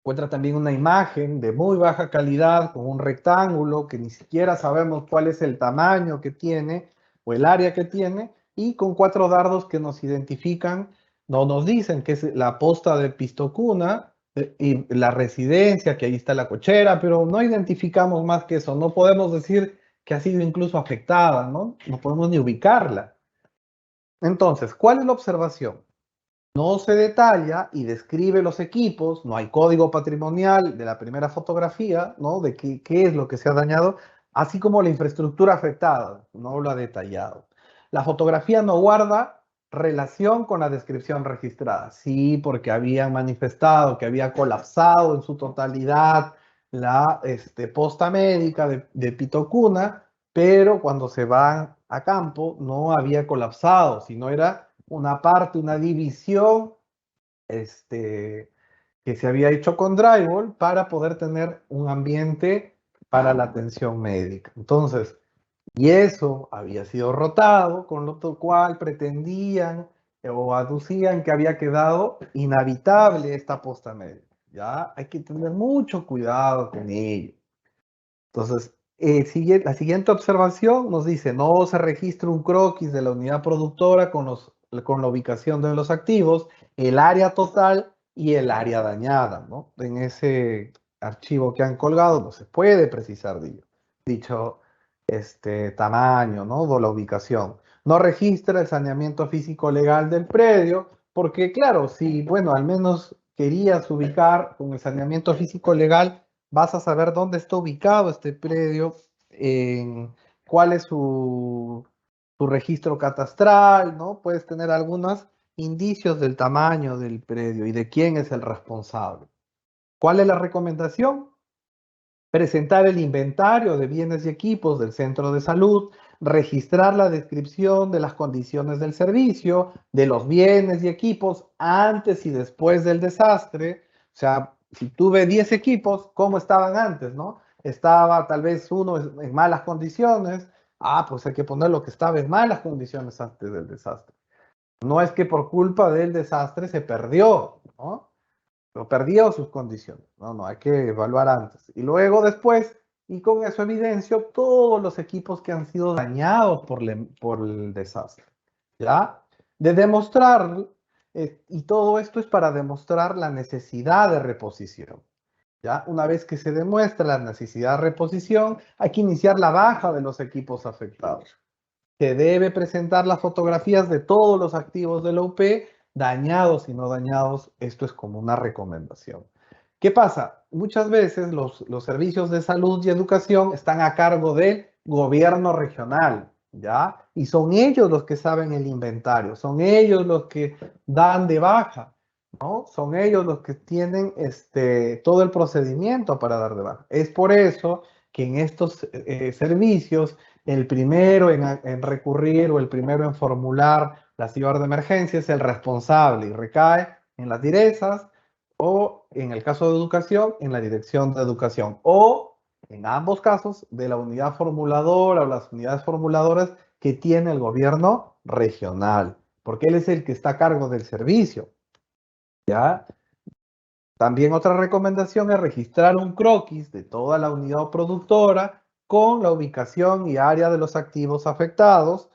encuentra también una imagen de muy baja calidad con un rectángulo que ni siquiera sabemos cuál es el tamaño que tiene o el área que tiene y con 4 dardos que nos identifican, no nos dicen que es la posta de Pistocuna y la residencia, que ahí está la cochera, pero no identificamos más que eso. No podemos decir que ha sido incluso afectada, ¿no? No podemos ni ubicarla. Entonces, ¿cuál es la observación? No se detalla y describe los equipos, no hay código patrimonial de la primera fotografía, ¿no? De qué es lo que se ha dañado, así como la infraestructura afectada, no lo ha detallado. La fotografía no guarda relación con la descripción registrada, sí, porque habían manifestado que había colapsado en su totalidad la posta médica de Pitocuna, pero cuando se van a campo no había colapsado, sino era una parte, una división que se había hecho con drywall para poder tener un ambiente para la atención médica. Entonces, y eso había sido rotado, con lo cual pretendían o aducían que había quedado inhabitable esta posta médica. Ya hay que tener mucho cuidado con ello. Entonces, la siguiente observación nos dice, no se registra un croquis de la unidad productora con la ubicación de los activos, el área total y el área dañada, ¿no? En ese archivo que han colgado no se puede precisar dicho tamaño, ¿no? De la ubicación. No registra el saneamiento físico legal del predio, porque claro, si, bueno, al menos querías ubicar con el saneamiento físico legal, vas a saber dónde está ubicado este predio, cuál es su registro catastral, ¿no? Puedes tener algunos indicios del tamaño del predio y de quién es el responsable. ¿Cuál es la recomendación? Presentar el inventario de bienes y equipos del centro de salud, registrar la descripción de las condiciones del servicio, de los bienes y equipos antes y después del desastre. O sea, si tuve 10 equipos, ¿cómo estaban antes, no? Estaba tal vez uno en malas condiciones. Ah, pues hay que poner lo que estaba en malas condiciones antes del desastre. No es que por culpa del desastre se perdió, ¿no? Pero perdió sus condiciones. No, no, hay que evaluar antes. Y luego después, y con eso evidencio todos los equipos que han sido dañados por el desastre. ¿Ya? De demostrar, y todo esto es para demostrar la necesidad de reposición. ¿Ya? Una vez que se demuestra la necesidad de reposición, hay que iniciar la baja de los equipos afectados. Se debe presentar las fotografías de todos los activos de la UP, dañados y no dañados. Esto es como una recomendación. ¿Qué pasa? Muchas veces los servicios de salud y educación están a cargo del gobierno regional, ¿ya? Y son ellos los que saben el inventario, son ellos los que dan de baja, ¿no? Son ellos los que tienen todo el procedimiento para dar de baja. Es por eso que en estos servicios el primero en recurrir o el primero en formular la CIBAR de emergencia es el responsable y recae en las direzas o, en el caso de educación, en la dirección de educación o, en ambos casos, de la unidad formuladora o las unidades formuladoras que tiene el gobierno regional, porque él es el que está a cargo del servicio. ¿Ya? También otra recomendación es registrar un croquis de toda la unidad productora con la ubicación y área de los activos afectados.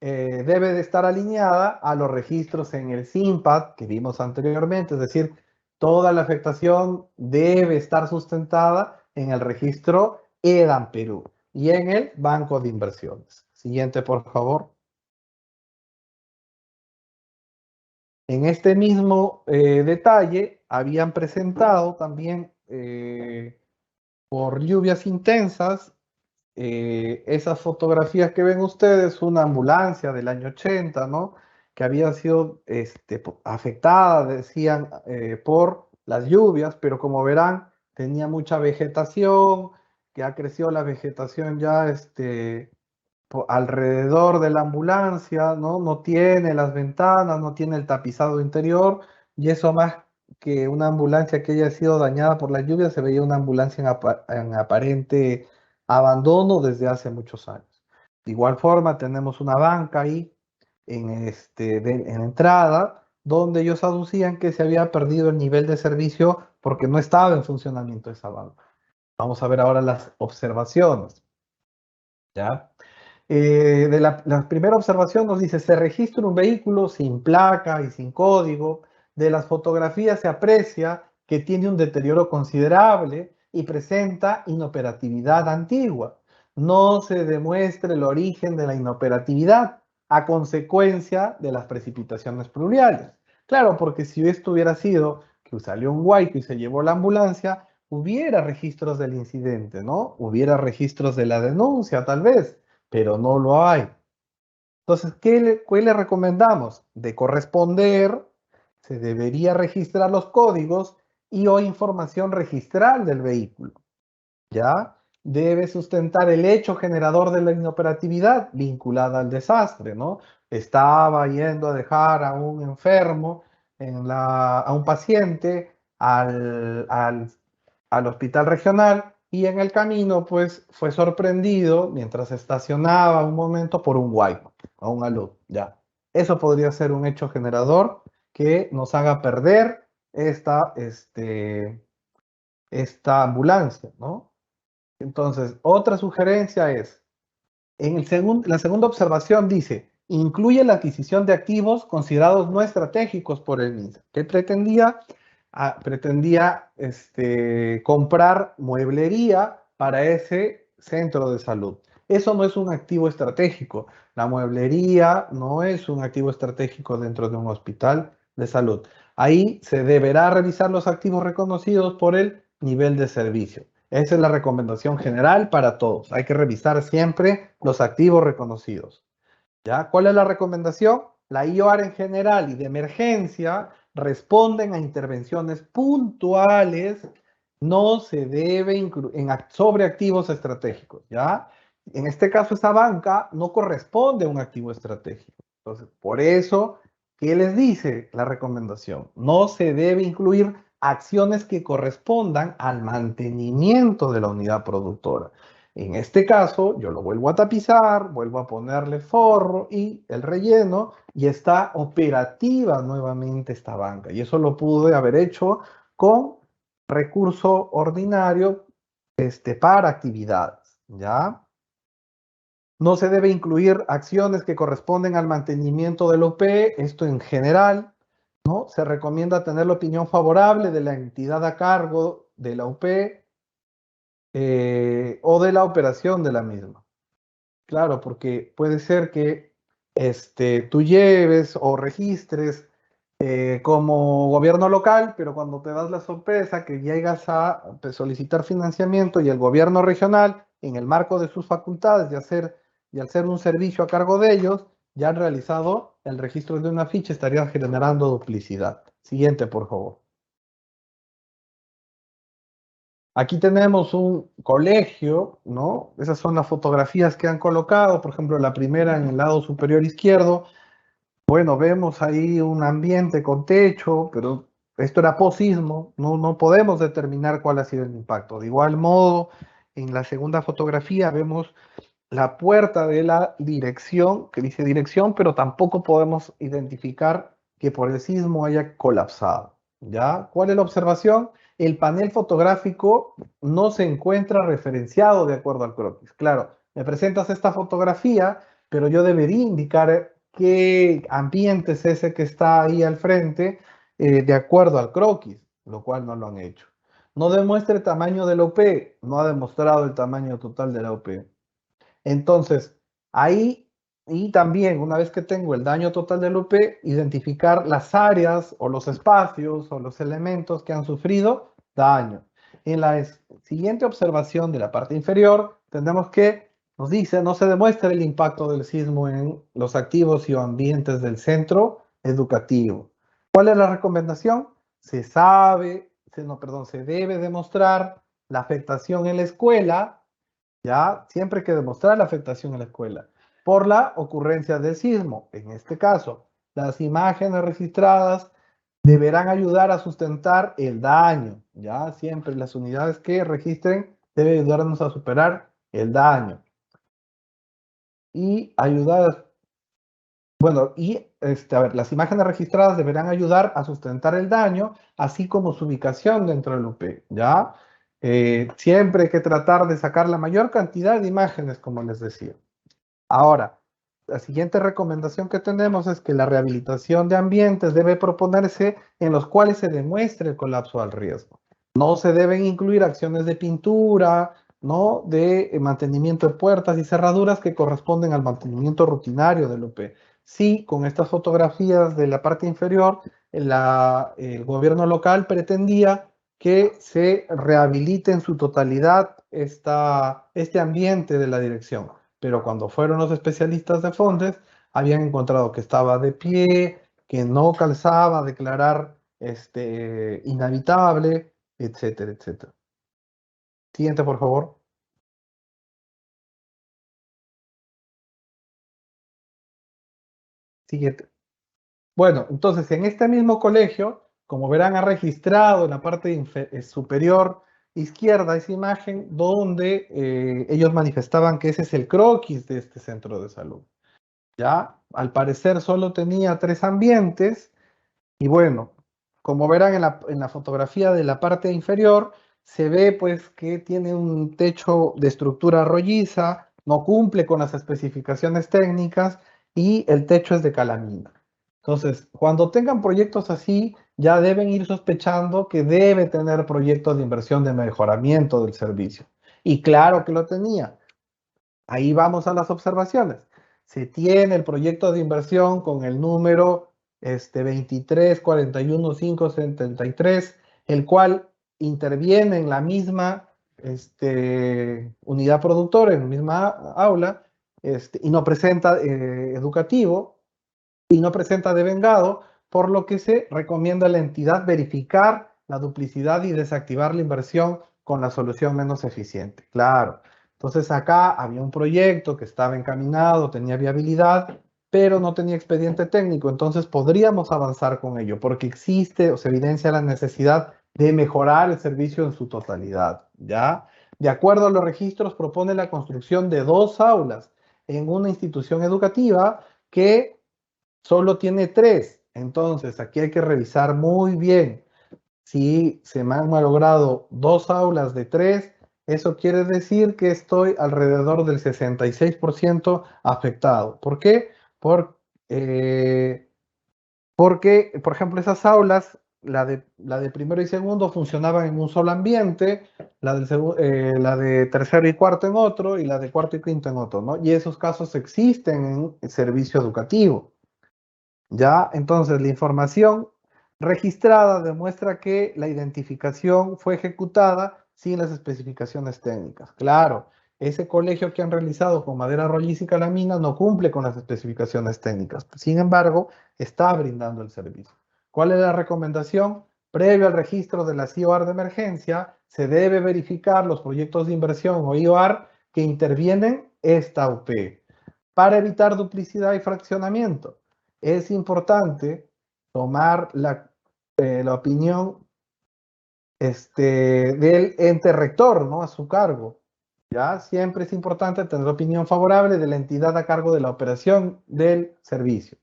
Debe de estar alineada a los registros en el SIMPAD que vimos anteriormente, es decir, toda la afectación debe estar sustentada en el registro EDAN Perú y en el Banco de Inversiones. Siguiente, por favor. En este mismo detalle habían presentado también por lluvias intensas esas fotografías que ven ustedes, una ambulancia del año 80, ¿no? Que había sido afectada, decían, por las lluvias, pero como verán, tenía mucha vegetación, que ha crecido la vegetación ya alrededor de la ambulancia, ¿no? No tiene las ventanas, no tiene el tapizado interior, y eso más que una ambulancia que haya sido dañada por la lluvia, se veía una ambulancia en aparente abandono desde hace muchos años. De igual forma, tenemos una banca ahí en entrada, donde ellos aducían que se había perdido el nivel de servicio porque no estaba en funcionamiento esa banca. Vamos a ver ahora las observaciones, ¿ya? La primera observación nos dice, se registra un vehículo sin placa y sin código. De las fotografías se aprecia que tiene un deterioro considerable y presenta inoperatividad antigua. No se demuestra el origen de la inoperatividad a consecuencia de las precipitaciones pluviales. Claro, porque si esto hubiera sido que salió un huaico y se llevó la ambulancia, hubiera registros del incidente, ¿no? Hubiera registros de la denuncia, tal vez, pero no lo hay. Entonces, ¿qué le recomendamos? De corresponder, se debería registrar los códigos y o información registral del vehículo, ¿ya? Debe sustentar el hecho generador de la inoperatividad vinculada al desastre, ¿no? Estaba yendo a dejar a un enfermo, a un paciente al hospital regional y en el camino pues fue sorprendido mientras estacionaba un momento por un huaico o un alud, ya. Eso podría ser un hecho generador que nos haga perder esta ambulancia, ¿no? Entonces, otra sugerencia es, la segunda observación dice, incluye la adquisición de activos considerados no estratégicos por el MINSA. ¿Qué pretendía? Pretendía comprar mueblería para ese centro de salud. Eso no es un activo estratégico. La mueblería no es un activo estratégico dentro de un hospital de salud. Ahí se deberá revisar los activos reconocidos por el nivel de servicio. Esa es la recomendación general para todos. Hay que revisar siempre los activos reconocidos. ¿Ya? ¿Cuál es la recomendación? La IOAR en general y de emergencia responden a intervenciones puntuales, no se debe incluir sobre activos estratégicos, ¿ya? En este caso, esa banca no corresponde a un activo estratégico. Entonces, por eso, ¿qué les dice la recomendación? No se debe incluir acciones que correspondan al mantenimiento de la unidad productora. En este caso, yo lo vuelvo a tapizar, vuelvo a ponerle forro y el relleno y está operativa nuevamente esta banca. Y eso lo pude haber hecho con recurso ordinario para actividades, ¿ya? No se debe incluir acciones que corresponden al mantenimiento del OP, esto en general, ¿no? Se recomienda tener la opinión favorable de la entidad a cargo de la OP o de la operación de la misma. Claro, porque puede ser que tú lleves o registres como gobierno local, pero cuando te das la sorpresa que llegas a solicitar financiamiento y el gobierno regional, en el marco de sus facultades y al ser un servicio a cargo de ellos, ya han realizado el registro de una ficha, estaría generando duplicidad. Siguiente, por favor. Aquí tenemos un colegio, ¿no? Esas son las fotografías que han colocado, por ejemplo, la primera en el lado superior izquierdo. Bueno, vemos ahí un ambiente con techo, pero esto era posismo, no podemos determinar cuál ha sido el impacto. De igual modo, en la segunda fotografía vemos la puerta de la dirección, que dice dirección, pero tampoco podemos identificar que por el sismo haya colapsado. ¿Ya? ¿Cuál es la observación? El panel fotográfico no se encuentra referenciado de acuerdo al croquis. Claro, me presentas esta fotografía, pero yo debería indicar qué ambiente es ese que está ahí al frente de acuerdo al croquis, lo cual no lo han hecho. No demuestra el tamaño de la OP, no ha demostrado el tamaño total de la OP. Entonces, ahí y también una vez que tengo el daño total del UP, identificar las áreas o los espacios o los elementos que han sufrido daño. En la siguiente observación de la parte inferior, tenemos que nos dice no se demuestra el impacto del sismo en los activos y ambientes del centro educativo. ¿Cuál es la recomendación? Se debe demostrar la afectación en la escuela. Ya, siempre hay que demostrar la afectación en la escuela. por la ocurrencia del sismo. En este caso, las imágenes registradas deberán ayudar a sustentar el daño. Ya siempre las unidades que registren deben ayudarnos a superar el daño. Y ayudar, bueno, a ver, las imágenes registradas deberán ayudar a sustentar el daño, así como su ubicación dentro del UP, ¿ya? Siempre hay que tratar de sacar la mayor cantidad de imágenes, como les decía. Ahora, la siguiente recomendación que tenemos es que la rehabilitación de ambientes debe proponerse en los cuales se demuestre el colapso al riesgo. No se deben incluir acciones de pintura, ¿no? De mantenimiento de puertas y cerraduras que corresponden al mantenimiento rutinario del UP. Sí, con estas fotografías de la parte inferior, el gobierno local pretendía que se rehabilite en su totalidad este ambiente de la dirección. Pero cuando fueron los especialistas de Fondes, habían encontrado que estaba de pie, que no calzaba a declarar inhabitable, etcétera, etcétera. Siguiente, por favor. Siguiente. Bueno, entonces en este mismo colegio, como verán, ha registrado en la parte superior izquierda esa imagen donde ellos manifestaban que ese es el croquis de este centro de salud. Ya, al parecer solo tenía 3 ambientes y bueno, como verán en la fotografía de la parte inferior, se ve pues que tiene un techo de estructura rolliza, no cumple con las especificaciones técnicas y el techo es de calamina. Entonces, cuando tengan proyectos así, ya deben ir sospechando que debe tener proyectos de inversión de mejoramiento del servicio. Y claro que lo tenía. Ahí vamos a las observaciones. Se tiene el proyecto de inversión con el número 23-41-573, el cual interviene en la misma unidad productora, en la misma aula, y no presenta educativo, y no presenta devengado, por lo que se recomienda a la entidad verificar la duplicidad y desactivar la inversión con la solución menos eficiente. Claro. Entonces acá había un proyecto que estaba encaminado, tenía viabilidad, pero no tenía expediente técnico, entonces podríamos avanzar con ello, porque existe o se evidencia la necesidad de mejorar el servicio en su totalidad, ¿ya? De acuerdo a los registros, propone la construcción de 2 aulas en una institución educativa que solo tiene 3. Entonces, aquí hay que revisar muy bien si se me han malogrado 2 aulas de 3. Eso quiere decir que estoy alrededor del 66% afectado. ¿Por qué? Eh, porque, por ejemplo, esas aulas, la de primero y segundo funcionaban en un solo ambiente, la de tercero y cuarto en otro, y la de cuarto y quinto en otro, ¿no? Y esos casos existen en el servicio educativo. Ya, entonces la información registrada demuestra que la identificación fue ejecutada sin las especificaciones técnicas. Claro, ese colegio que han realizado con madera rolliza y calamina no cumple con las especificaciones técnicas. Sin embargo, está brindando el servicio. ¿Cuál es la recomendación? Previo al registro de las IOAR de emergencia, se debe verificar los proyectos de inversión o IOAR que intervienen esta UP para evitar duplicidad y fraccionamiento. Es importante tomar la opinión del ente rector, ¿no? A su cargo. ¿Ya? Siempre es importante tener opinión favorable de la entidad a cargo de la operación del servicio.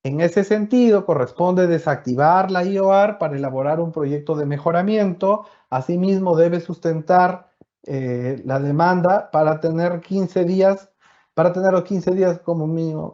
En ese sentido, corresponde desactivar la IOAR para elaborar un proyecto de mejoramiento. Asimismo, debe sustentar la demanda para tener 15 días, para tener los 15 días como mínimo,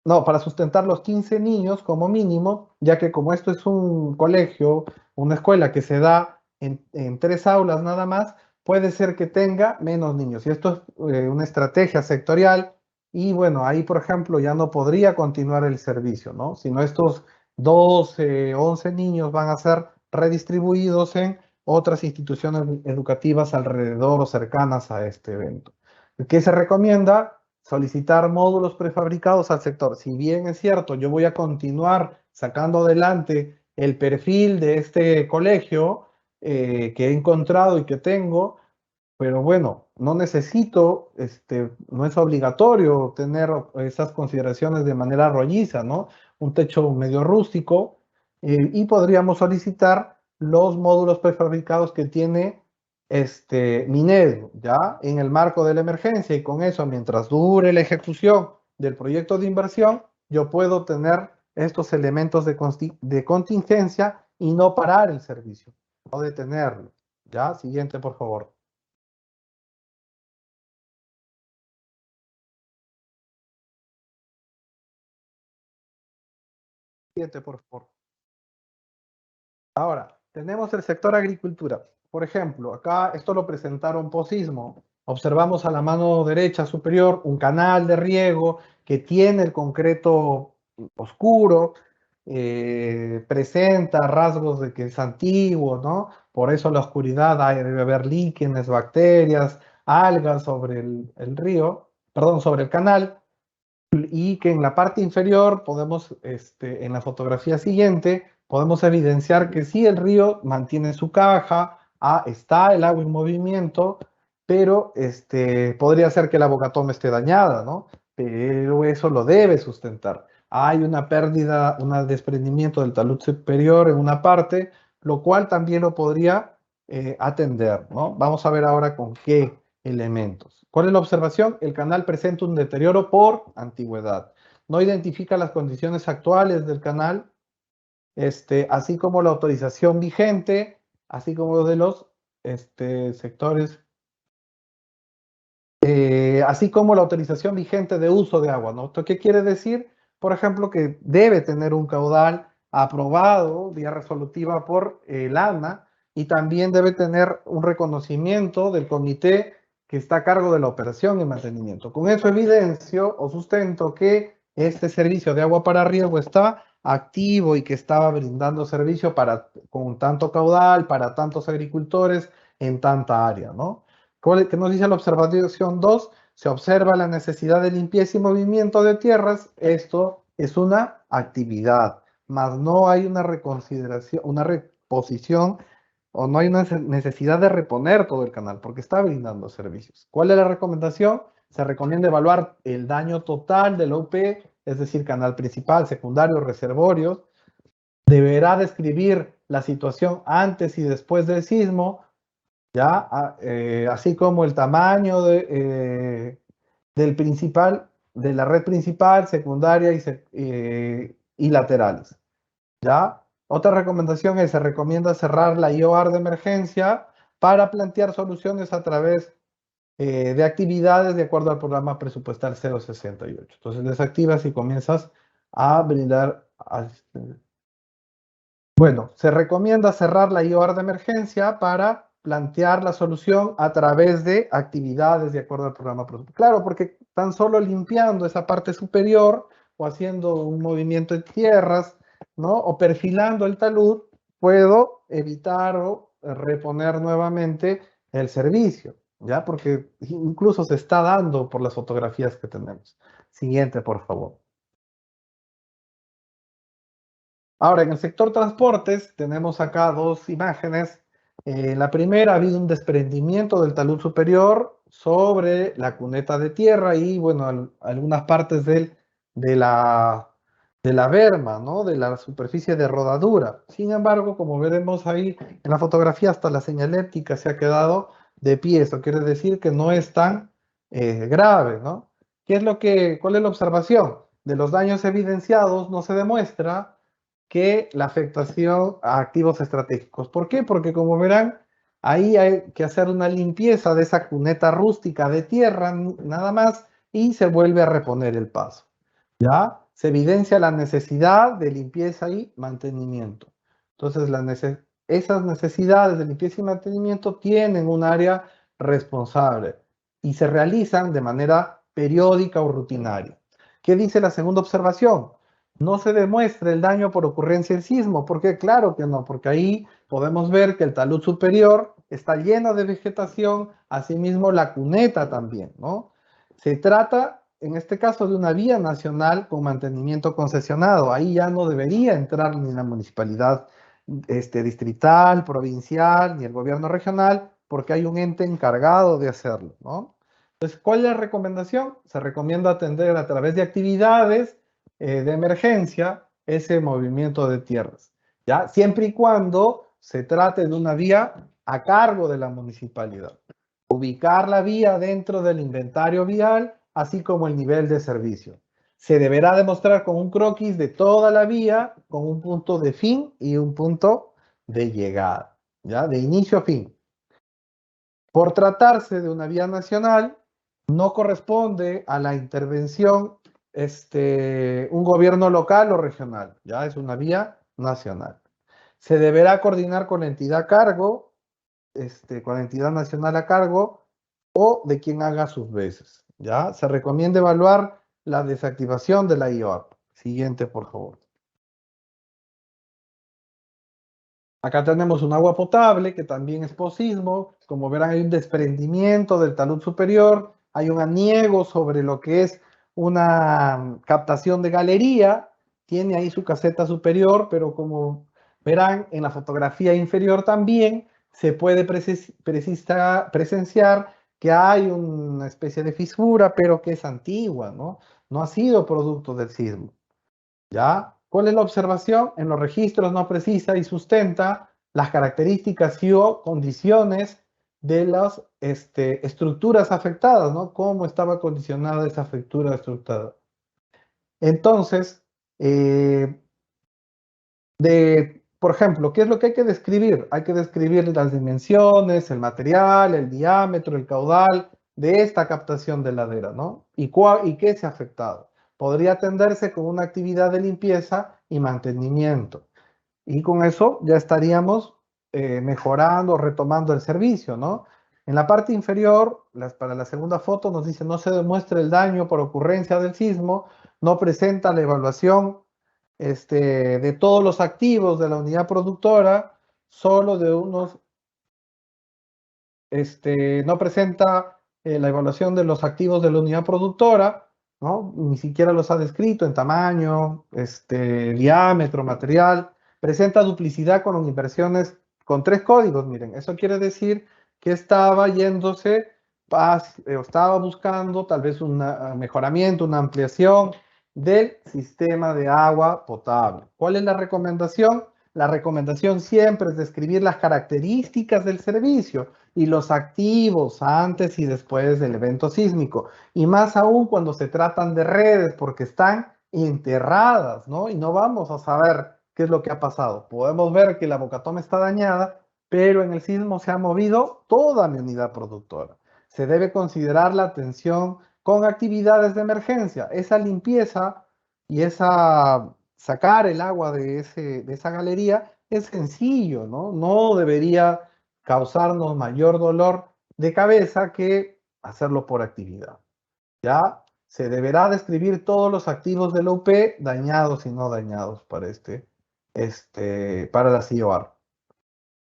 no, para sustentar los 15 niños como mínimo, ya que como esto es un colegio, una escuela que se da en 3 aulas nada más, puede ser que tenga menos niños. Y esto es una estrategia sectorial y bueno, ahí por ejemplo ya no podría continuar el servicio, ¿no? Sino estos 12, 11 niños van a ser redistribuidos en otras instituciones educativas alrededor o cercanas a este evento. ¿Qué se recomienda? Solicitar módulos prefabricados al sector. Si bien es cierto, yo voy a continuar sacando adelante el perfil de este colegio que he encontrado y que tengo, pero bueno, no necesito, no es obligatorio tener esas consideraciones de manera rolliza, ¿no? Un techo medio rústico, y podríamos solicitar los módulos prefabricados que tiene Minedu, ¿ya? En el marco de la emergencia, y con eso, mientras dure la ejecución del proyecto de inversión, yo puedo tener estos elementos de contingencia y no parar el servicio, no detenerlo, ¿ya? Siguiente, por favor. Siguiente, por favor. Ahora, tenemos el sector agricultura. Por ejemplo, acá esto lo presentaron Posismo. Observamos a la mano derecha superior un canal de riego que tiene el concreto oscuro, presenta rasgos de que es antiguo, ¿no? Por eso la oscuridad debe haber líquenes, bacterias, algas sobre el río, perdón, sobre el canal, y que en la parte inferior podemos, en la fotografía siguiente, podemos evidenciar que sí, el río mantiene su caja, está el agua en movimiento, pero podría ser que la bocatoma esté dañada, ¿no? Pero eso lo debe sustentar. Hay una pérdida, un desprendimiento del talud superior en una parte, lo cual también lo podría atender, ¿no? Vamos a ver ahora con qué elementos. ¿Cuál es la observación? El canal presenta un deterioro por antigüedad. No identifica las condiciones actuales del canal, así como la autorización vigente, así como de los sectores, así como la autorización vigente de uso de agua, ¿no? ¿Esto qué quiere decir? Por ejemplo, que debe tener un caudal aprobado vía resolutiva por el ANA, y también debe tener un reconocimiento del comité que está a cargo de la operación y mantenimiento. Con eso evidencio o sustento que este servicio de agua para riego está activo y que estaba brindando servicio con tanto caudal, para tantos agricultores en tanta área, ¿no? ¿Qué nos dice la observación 2? Se observa la necesidad de limpieza y movimiento de tierras. Esto es una actividad, mas no hay una reconsideración, una reposición, o no hay una necesidad de reponer todo el canal porque está brindando servicios. ¿Cuál es la recomendación? Se recomienda evaluar el daño total de la UP, es decir, canal principal, secundario, reservorios. Deberá describir la situación antes y después del sismo, ¿ya? Así como el tamaño del principal, de la red principal, secundaria y laterales, ¿ya? Otra recomendación es, se recomienda cerrar la IOAR de emergencia para plantear soluciones a través de actividades de acuerdo al programa presupuestal 068. Entonces desactivas y comienzas a brindar. Bueno, se recomienda cerrar la IOAR de emergencia para plantear la solución a través de actividades de acuerdo al programa. Claro, porque tan solo limpiando esa parte superior o haciendo un movimiento de tierras, ¿no? O perfilando el talud, puedo evitar o reponer nuevamente el servicio, ¿ya? Porque incluso se está dando por las fotografías que tenemos. Siguiente, por favor. Ahora, en el sector transportes tenemos acá dos imágenes. La primera, ha habido un desprendimiento del talud superior sobre la cuneta de tierra y, bueno, algunas partes de la berma, ¿no? De la superficie de rodadura. Sin embargo, como veremos ahí en la fotografía, hasta la señalética se ha quedado de pie. Eso quiere decir que no es tan grave, ¿no? ¿Cuál es la observación? De los daños evidenciados no se demuestra que la afectación a activos estratégicos. ¿Por qué? Porque como verán, ahí hay que hacer una limpieza de esa cuneta rústica de tierra, nada más, y se vuelve a reponer el paso. ¿Ya? Se evidencia la necesidad de limpieza y mantenimiento. Entonces, esas necesidades de limpieza y mantenimiento tienen un área responsable y se realizan de manera periódica o rutinaria. ¿Qué dice la segunda observación? No se demuestra el daño por ocurrencia del sismo. ¿Por qué? Claro que no, porque ahí podemos ver que el talud superior está lleno de vegetación, asimismo la cuneta también, ¿no? Se trata, en este caso, de una vía nacional con mantenimiento concesionado. Ahí ya no debería entrar ni la municipalidad distrital, provincial, ni el gobierno regional, porque hay un ente encargado de hacerlo, ¿no? Entonces, ¿cuál es la recomendación? Se recomienda atender a través de actividades de emergencia ese movimiento de tierras, ¿ya? Siempre y cuando se trate de una vía a cargo de la municipalidad. Ubicar la vía dentro del inventario vial, así como el nivel de servicio. Se deberá demostrar con un croquis de toda la vía, con un punto de fin y un punto de llegada, ¿ya? De inicio a fin. Por tratarse de una vía nacional, no corresponde a la intervención un gobierno local o regional, ya es una vía nacional. Se deberá coordinar con la entidad a cargo, con la entidad nacional a cargo o de quien haga sus veces, ya. Se recomienda evaluar la desactivación de la IOAP. Siguiente, por favor. Acá tenemos un agua potable que también es posismo. Como verán, hay un desprendimiento del talud superior, hay un aniego sobre lo que es una captación de galería, tiene ahí su caseta superior, pero como verán en la fotografía inferior también se puede presenciar que hay una especie de fisura, pero que es antigua, ¿no? No ha sido producto del sismo. ¿Ya? ¿Cuál es la observación? En los registros no precisa y sustenta las características y o condiciones de las estructuras afectadas, ¿no? Cómo estaba condicionada esa estructura estructurada. Entonces, por ejemplo, ¿qué es lo que hay que describir? Hay que describir las dimensiones, el material, el diámetro, el caudal de esta captación de ladera, ¿no? Y qué se ha afectado. Podría atenderse con una actividad de limpieza y mantenimiento. Y con eso ya estaríamos mejorando, retomando el servicio, ¿no? En la parte inferior, para la segunda foto nos dice no se demuestra el daño por ocurrencia del sismo, no presenta la evaluación de todos los activos de la unidad productora, solo de unos, no presenta la evaluación de los activos de la unidad productora, ¿no? Ni siquiera los ha descrito en tamaño, diámetro, material, presenta duplicidad con inversiones con 3 códigos, miren, eso quiere decir que estaba yéndose, estaba buscando tal vez un mejoramiento, una ampliación del sistema de agua potable. ¿Cuál es la recomendación? La recomendación siempre es describir las características del servicio y los activos antes y después del evento sísmico. Y más aún cuando se tratan de redes porque están enterradas, ¿no? Y no vamos a saber qué es lo que ha pasado. Podemos ver que la bocatoma está dañada, pero en el sismo se ha movido toda mi unidad productora. Se debe considerar la atención con actividades de emergencia. Esa limpieza y sacar el agua de esa galería es sencillo, ¿no? No debería causarnos mayor dolor de cabeza que hacerlo por actividad. Ya se deberá describir todos los activos de la UP, dañados y no dañados para para la CIOR.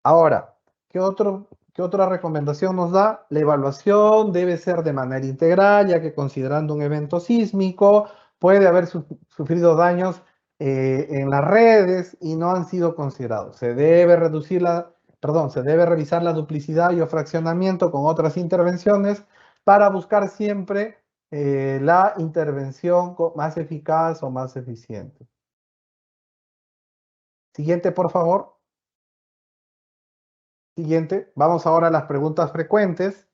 Ahora, ¿qué otra recomendación nos da? La evaluación debe ser de manera integral, ya que considerando un evento sísmico, puede haber sufrido daños en las redes y no han sido considerados. Se debe revisar la duplicidad y o fraccionamiento con otras intervenciones para buscar siempre la intervención más eficaz o más eficiente. Siguiente, por favor. Siguiente, vamos ahora a las preguntas frecuentes.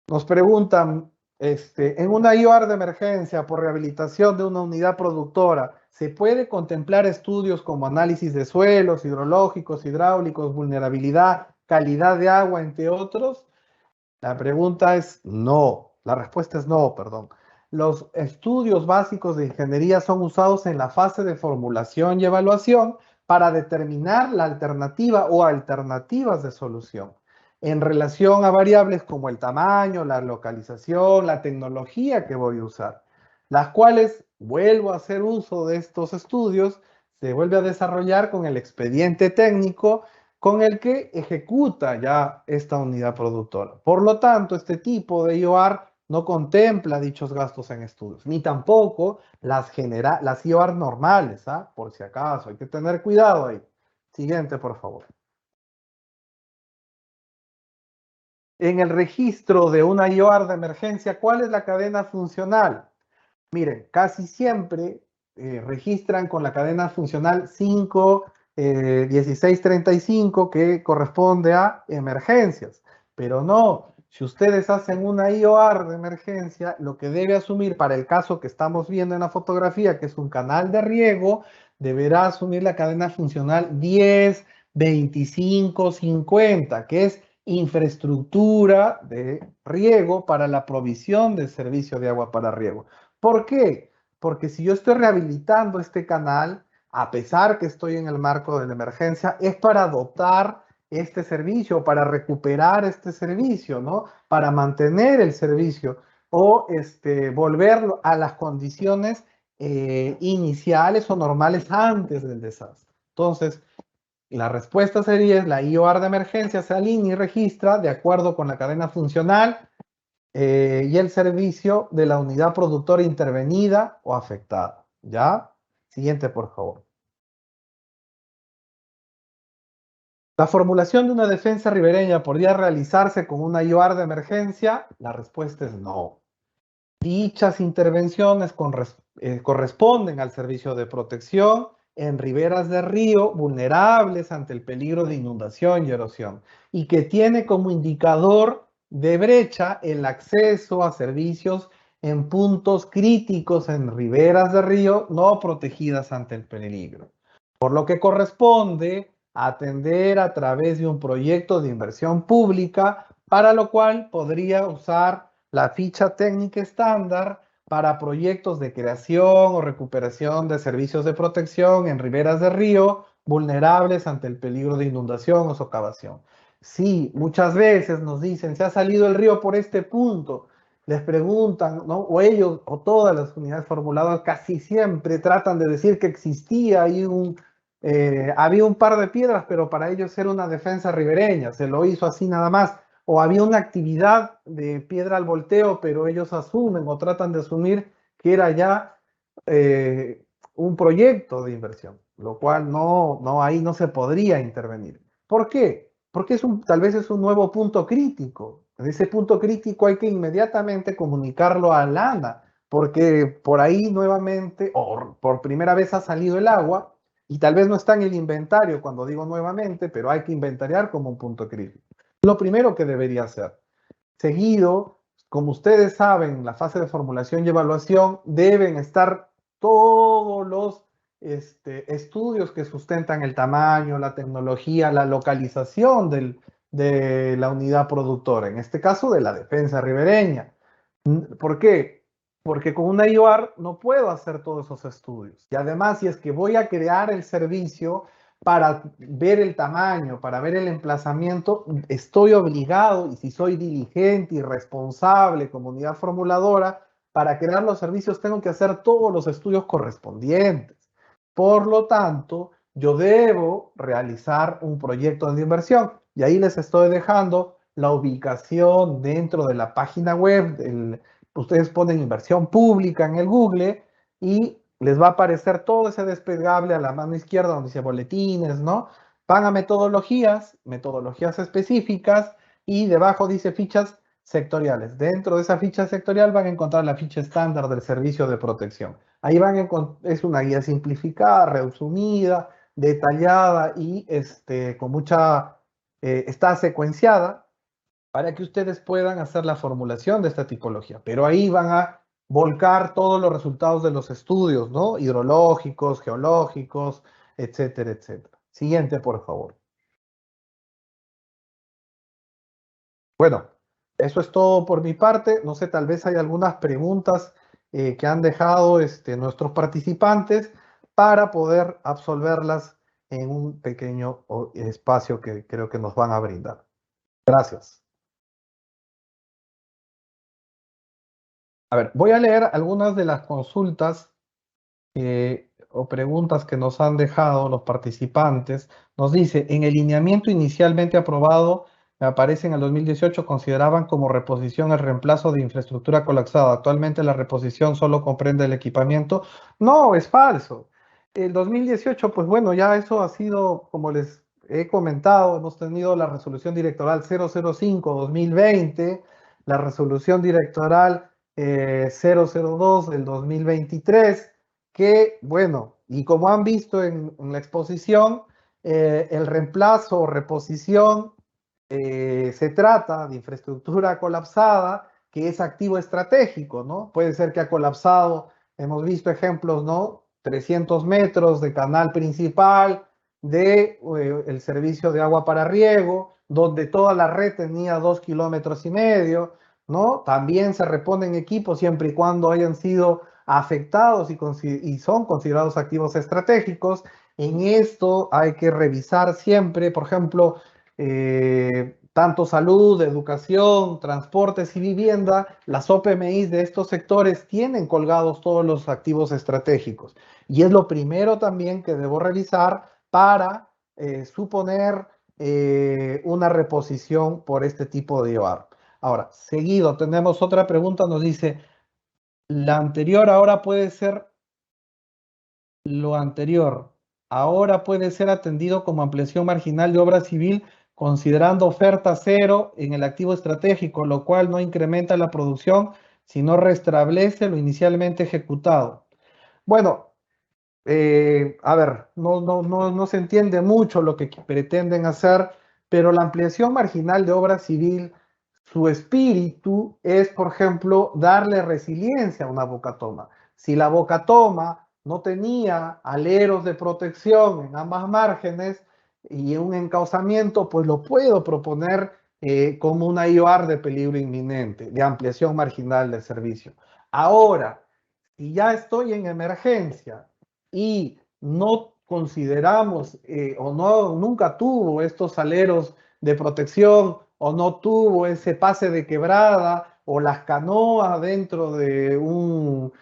Nos preguntan, en una IOR de emergencia por rehabilitación de una unidad productora, ¿se puede contemplar estudios como análisis de suelos, hidrológicos, hidráulicos, vulnerabilidad, calidad de agua, entre otros? La pregunta es no. La respuesta es no, perdón. Los estudios básicos de ingeniería son usados en la fase de formulación y evaluación para determinar la alternativa o alternativas de solución en relación a variables como el tamaño, la localización, la tecnología que voy a usar, las cuales vuelvo a hacer uso de estos estudios, se vuelve a desarrollar con el expediente técnico con el que ejecuta ya esta unidad productora. Por lo tanto, este tipo de IOR no contempla dichos gastos en estudios, ni tampoco las IOR normales, ¿ah? Por si acaso, hay que tener cuidado ahí. Siguiente, por favor. En el registro de una IOR de emergencia, ¿cuál es la cadena funcional? Miren, casi siempre registran con la cadena funcional 51635 que corresponde a emergencias, pero no, si ustedes hacen una IOR de emergencia, lo que debe asumir para el caso que estamos viendo en la fotografía, que es un canal de riego, deberá asumir la cadena funcional 102550, que es infraestructura de riego para la provisión del servicio de agua para riego. ¿Por qué? Porque si yo estoy rehabilitando este canal, a pesar que estoy en el marco de la emergencia, es para dotar este servicio, para recuperar este servicio, ¿no? Para mantener el servicio o volverlo a las condiciones iniciales o normales antes del desastre. Entonces, la respuesta sería, la IOR de emergencia se alinea y registra de acuerdo con la cadena funcional y el servicio de la unidad productora intervenida o afectada. ¿Ya? Siguiente, por favor. ¿La formulación de una defensa ribereña podría realizarse con una IOR de emergencia? La respuesta es no. Dichas intervenciones corresponden al servicio de protección en riberas de río vulnerables ante el peligro de inundación y erosión y que tiene como indicador de brecha el acceso a servicios en puntos críticos en riberas de río no protegidas ante el peligro. Por lo que corresponde atender a través de un proyecto de inversión pública, para lo cual podría usar la ficha técnica estándar para proyectos de creación o recuperación de servicios de protección en riberas de río vulnerables ante el peligro de inundación o socavación. Sí, muchas veces nos dicen, se ha salido el río por este punto. Les preguntan, ¿no? O ellos, o todas las unidades formuladas casi siempre tratan de decir que existía ahí había un par de piedras, pero para ellos era una defensa ribereña, se lo hizo así nada más. O había una actividad de piedra al volteo, pero ellos asumen o tratan de asumir que era ya un proyecto de inversión, lo cual ahí no se podría intervenir. ¿Por qué? Porque tal vez es un nuevo punto crítico. En ese punto crítico hay que inmediatamente comunicarlo a ANA, porque por ahí nuevamente, o por primera vez ha salido el agua, y tal vez no está en el inventario cuando digo nuevamente, pero hay que inventariar como un punto crítico. Lo primero que debería hacer. Seguido, como ustedes saben, la fase de formulación y evaluación deben estar todos los estudios que sustentan el tamaño, la tecnología, la localización de la unidad productora, en este caso de la defensa ribereña. ¿Por qué? Porque con una IOR no puedo hacer todos esos estudios. Y además, si es que voy a crear el servicio para ver el tamaño, para ver el emplazamiento, estoy obligado, y si soy diligente y responsable como unidad formuladora, para crear los servicios tengo que hacer todos los estudios correspondientes. Por lo tanto, yo debo realizar un proyecto de inversión. Y ahí les estoy dejando la ubicación dentro de la página web. Ustedes ponen inversión pública en el Google y les va a aparecer todo ese desplegable a la mano izquierda donde dice boletines, ¿no? Van a metodologías específicas y debajo dice fichas sectoriales. Dentro de esa ficha sectorial van a encontrar la ficha estándar del servicio de protección. Ahí van a encontrar, es una guía simplificada, resumida, detallada y con mucha, está secuenciada para que ustedes puedan hacer la formulación de esta tipología. Pero ahí van a volcar todos los resultados de los estudios, ¿no? Hidrológicos, geológicos, etcétera, etcétera. Siguiente, por favor. Bueno, eso es todo por mi parte. No sé, tal vez hay algunas preguntas que han dejado nuestros participantes para poder absolverlas en un pequeño espacio que creo que nos van a brindar. Gracias. A ver, voy a leer algunas de las consultas o preguntas que nos han dejado los participantes. Nos dice, en el lineamiento inicialmente aprobado, me aparece en el 2018, consideraban como reposición el reemplazo de infraestructura colapsada. Actualmente la reposición solo comprende el equipamiento. No, es falso. El 2018, pues bueno, ya eso ha sido, como les he comentado, hemos tenido la resolución directoral 005-2020, la resolución directoral 002 del 2023, que, bueno, y como han visto en la exposición, el reemplazo o reposición se trata de infraestructura colapsada, que es activo estratégico, ¿no? Puede ser que ha colapsado, hemos visto ejemplos, ¿no? 300 metros de canal principal, de el servicio de agua para riego, donde toda la red tenía 2,5 kilómetros, ¿no? También se reponen equipos siempre y cuando hayan sido afectados y son considerados activos estratégicos. En esto hay que revisar siempre, por ejemplo, tanto salud, educación, transportes y vivienda, las OPMI de estos sectores tienen colgados todos los activos estratégicos. Y es lo primero también que debo revisar para suponer una reposición por este tipo de IOAR. Ahora, seguido, tenemos otra pregunta, nos dice, la anterior ahora puede ser lo anterior. Ahora puede ser atendido como ampliación marginal de obra civil considerando oferta cero en el activo estratégico, lo cual no incrementa la producción, sino restablece lo inicialmente ejecutado. Bueno, a ver, no se entiende mucho lo que pretenden hacer, pero la ampliación marginal de obra civil, su espíritu es, por ejemplo, darle resiliencia a una bocatoma. Si la bocatoma no tenía aleros de protección en ambas márgenes y un encauzamiento, pues lo puedo proponer como una IOAR de peligro inminente, de ampliación marginal del servicio. Ahora, si ya estoy en emergencia y no consideramos o no, nunca tuvo estos aleros de protección o no tuvo ese pase de quebrada o las canoas dentro de un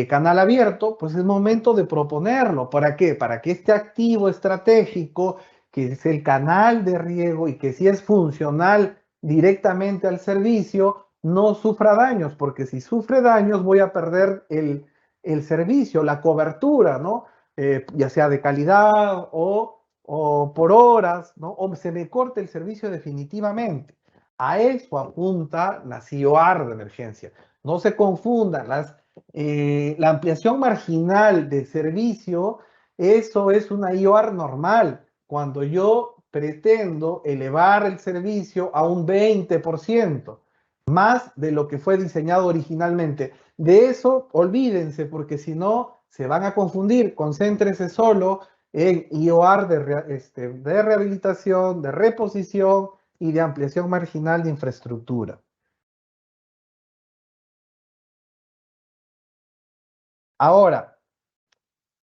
canal abierto, pues es momento de proponerlo. ¿Para qué? Para que este activo estratégico, que es el canal de riego y que sí es funcional directamente al servicio, no sufra daños, porque si sufre daños voy a perder el servicio, la cobertura, ¿no? Ya sea de calidad o por horas, ¿no? O se me corte el servicio definitivamente. A eso apunta la CIOAR de emergencia. No se confundan, la ampliación marginal de servicio, eso es una IOAR normal. Cuando yo pretendo elevar el servicio a un 20%, más de lo que fue diseñado originalmente. De eso olvídense, porque si no se van a confundir. Concéntrese solo en IOAR de rehabilitación, de reposición y de ampliación marginal de infraestructura. Ahora,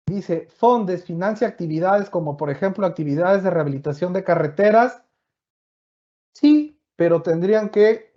dice, Fondes financia actividades como, por ejemplo, actividades de rehabilitación de carreteras. Sí, pero tendrían que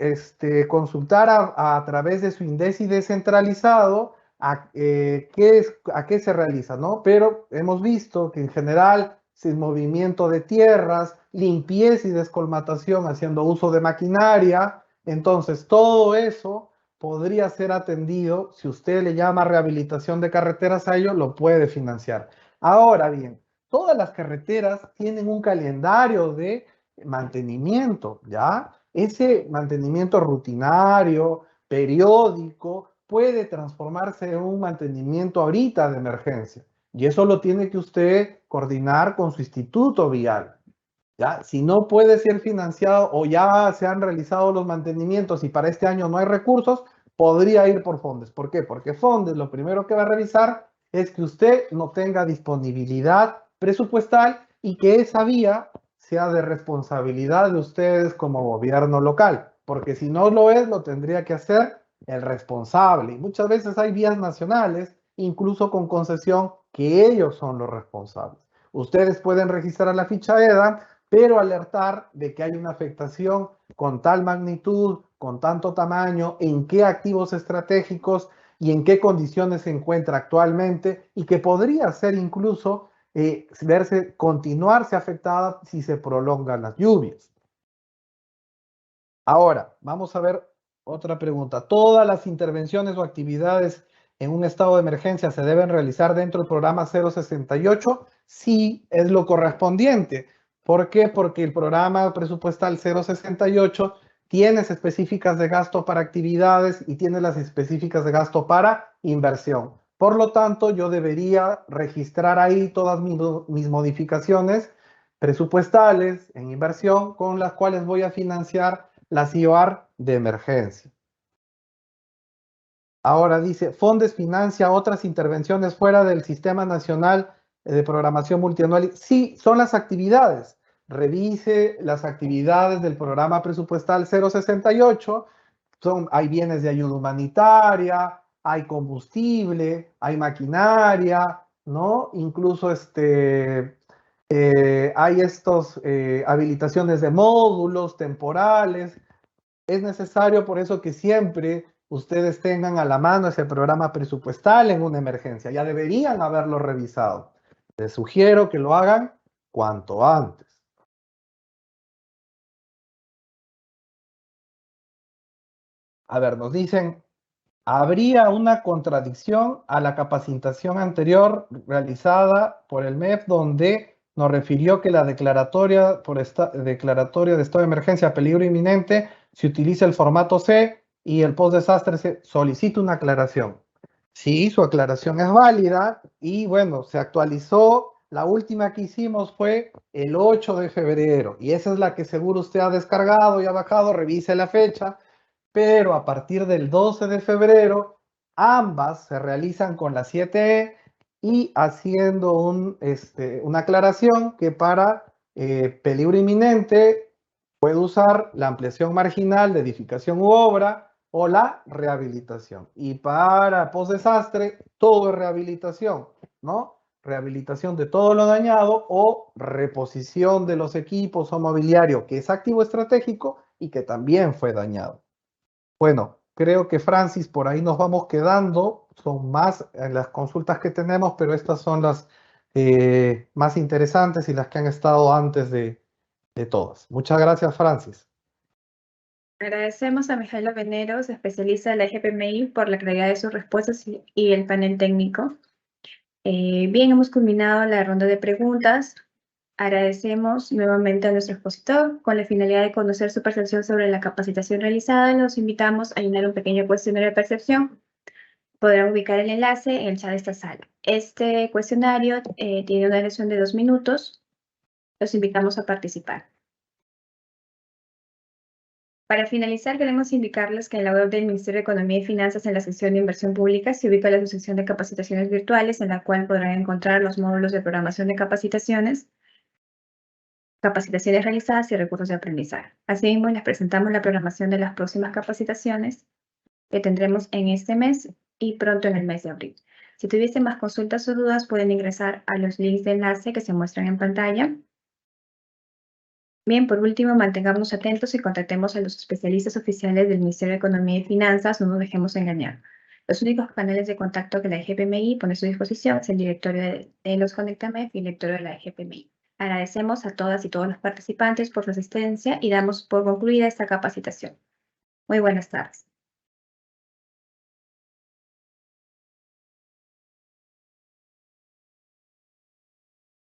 consultar a través de su INDECI descentralizado a qué se realiza, ¿no? Pero hemos visto que en general, sin movimiento de tierras, limpieza y descolmatación haciendo uso de maquinaria, entonces todo eso podría ser atendido, si usted le llama rehabilitación de carreteras a ello, lo puede financiar. Ahora bien, todas las carreteras tienen un calendario de mantenimiento, ¿ya? Ese mantenimiento rutinario, periódico, puede transformarse en un mantenimiento ahorita de emergencia. Y eso lo tiene que usted coordinar con su instituto vial, ¿ya? Si no puede ser financiado o ya se han realizado los mantenimientos y para este año no hay recursos, podría ir por Fondes. ¿Por qué? Porque Fondes lo primero que va a revisar es que usted no tenga disponibilidad presupuestal y que esa vía sea de responsabilidad de ustedes como gobierno local, porque si no lo es, lo tendría que hacer el responsable. Y muchas veces hay vías nacionales, incluso con concesión, que ellos son los responsables. Ustedes pueden registrar la ficha EDA, pero alertar de que hay una afectación con tal magnitud, con tanto tamaño, en qué activos estratégicos y en qué condiciones se encuentra actualmente y que podría ser incluso continuarse afectada si se prolongan las lluvias. Ahora, vamos a ver otra pregunta. ¿Todas las intervenciones o actividades en un estado de emergencia se deben realizar dentro del programa 068? Sí, es lo correspondiente, ¿Por qué? Porque el programa presupuestal 068 tiene específicas de gasto para actividades y tiene las específicas de gasto para inversión. Por lo tanto, yo debería registrar ahí todas mis modificaciones presupuestales en inversión con las cuales voy a financiar las IOAR de emergencia. Ahora dice, Fondes financia otras intervenciones fuera del Sistema Nacional de Programación Multianual. Sí, son las actividades. Revise las actividades del programa presupuestal 068. Hay bienes de ayuda humanitaria, hay combustible, hay maquinaria, ¿no? Incluso hay estos habilitaciones de módulos temporales. Es necesario por eso que siempre ustedes tengan a la mano ese programa presupuestal en una emergencia. Ya deberían haberlo revisado. Les sugiero que lo hagan cuanto antes. A ver, nos dicen, habría una contradicción a la capacitación anterior realizada por el MEF donde nos refirió que la declaratoria de estado de emergencia peligro inminente se utiliza el formato C y el post-desastre se solicita una aclaración. Sí, su aclaración es válida y bueno, se actualizó. La última que hicimos fue el 8 de febrero y esa es la que seguro usted ha descargado y ha bajado, revise la fecha, pero a partir del 12 de febrero ambas se realizan con la 7E y haciendo una aclaración que para peligro inminente puede usar la ampliación marginal de edificación u obra o la rehabilitación. Y para post-desastre, todo es rehabilitación, ¿no? Rehabilitación de todo lo dañado o reposición de los equipos o mobiliario que es activo estratégico y que también fue dañado. Bueno, creo que Francis, por ahí nos vamos quedando. Son más las consultas que tenemos, pero estas son las más interesantes y las que han estado antes de todas. Muchas gracias, Francis. Agradecemos a Mijailo Veneros, especialista de la EGPMI, por la claridad de sus respuestas y el panel técnico. Bien, hemos culminado la ronda de preguntas. Agradecemos nuevamente a nuestro expositor. Con la finalidad de conocer su percepción sobre la capacitación realizada, los invitamos a llenar un pequeño cuestionario de percepción. Podrán ubicar el enlace en el chat de esta sala. Este cuestionario tiene una duración de 2 minutos. Los invitamos a participar. Para finalizar, queremos indicarles que en la web del Ministerio de Economía y Finanzas, en la sección de Inversión Pública, se ubica la sección de capacitaciones virtuales, en la cual podrán encontrar los módulos de programación de capacitaciones realizadas y recursos de aprendizaje. Asimismo, les presentamos la programación de las próximas capacitaciones que tendremos en este mes y pronto en el mes de abril. Si tuviesen más consultas o dudas, pueden ingresar a los links de enlace que se muestran en pantalla. Bien, por último, mantengámonos atentos y contactemos a los especialistas oficiales del Ministerio de Economía y Finanzas, no nos dejemos engañar. Los únicos canales de contacto que la EGPMI pone a su disposición es el directorio de los Conectamef y el directorio de la EGPMI. Agradecemos a todas y todos los participantes por su asistencia y damos por concluida esta capacitación. Muy buenas tardes.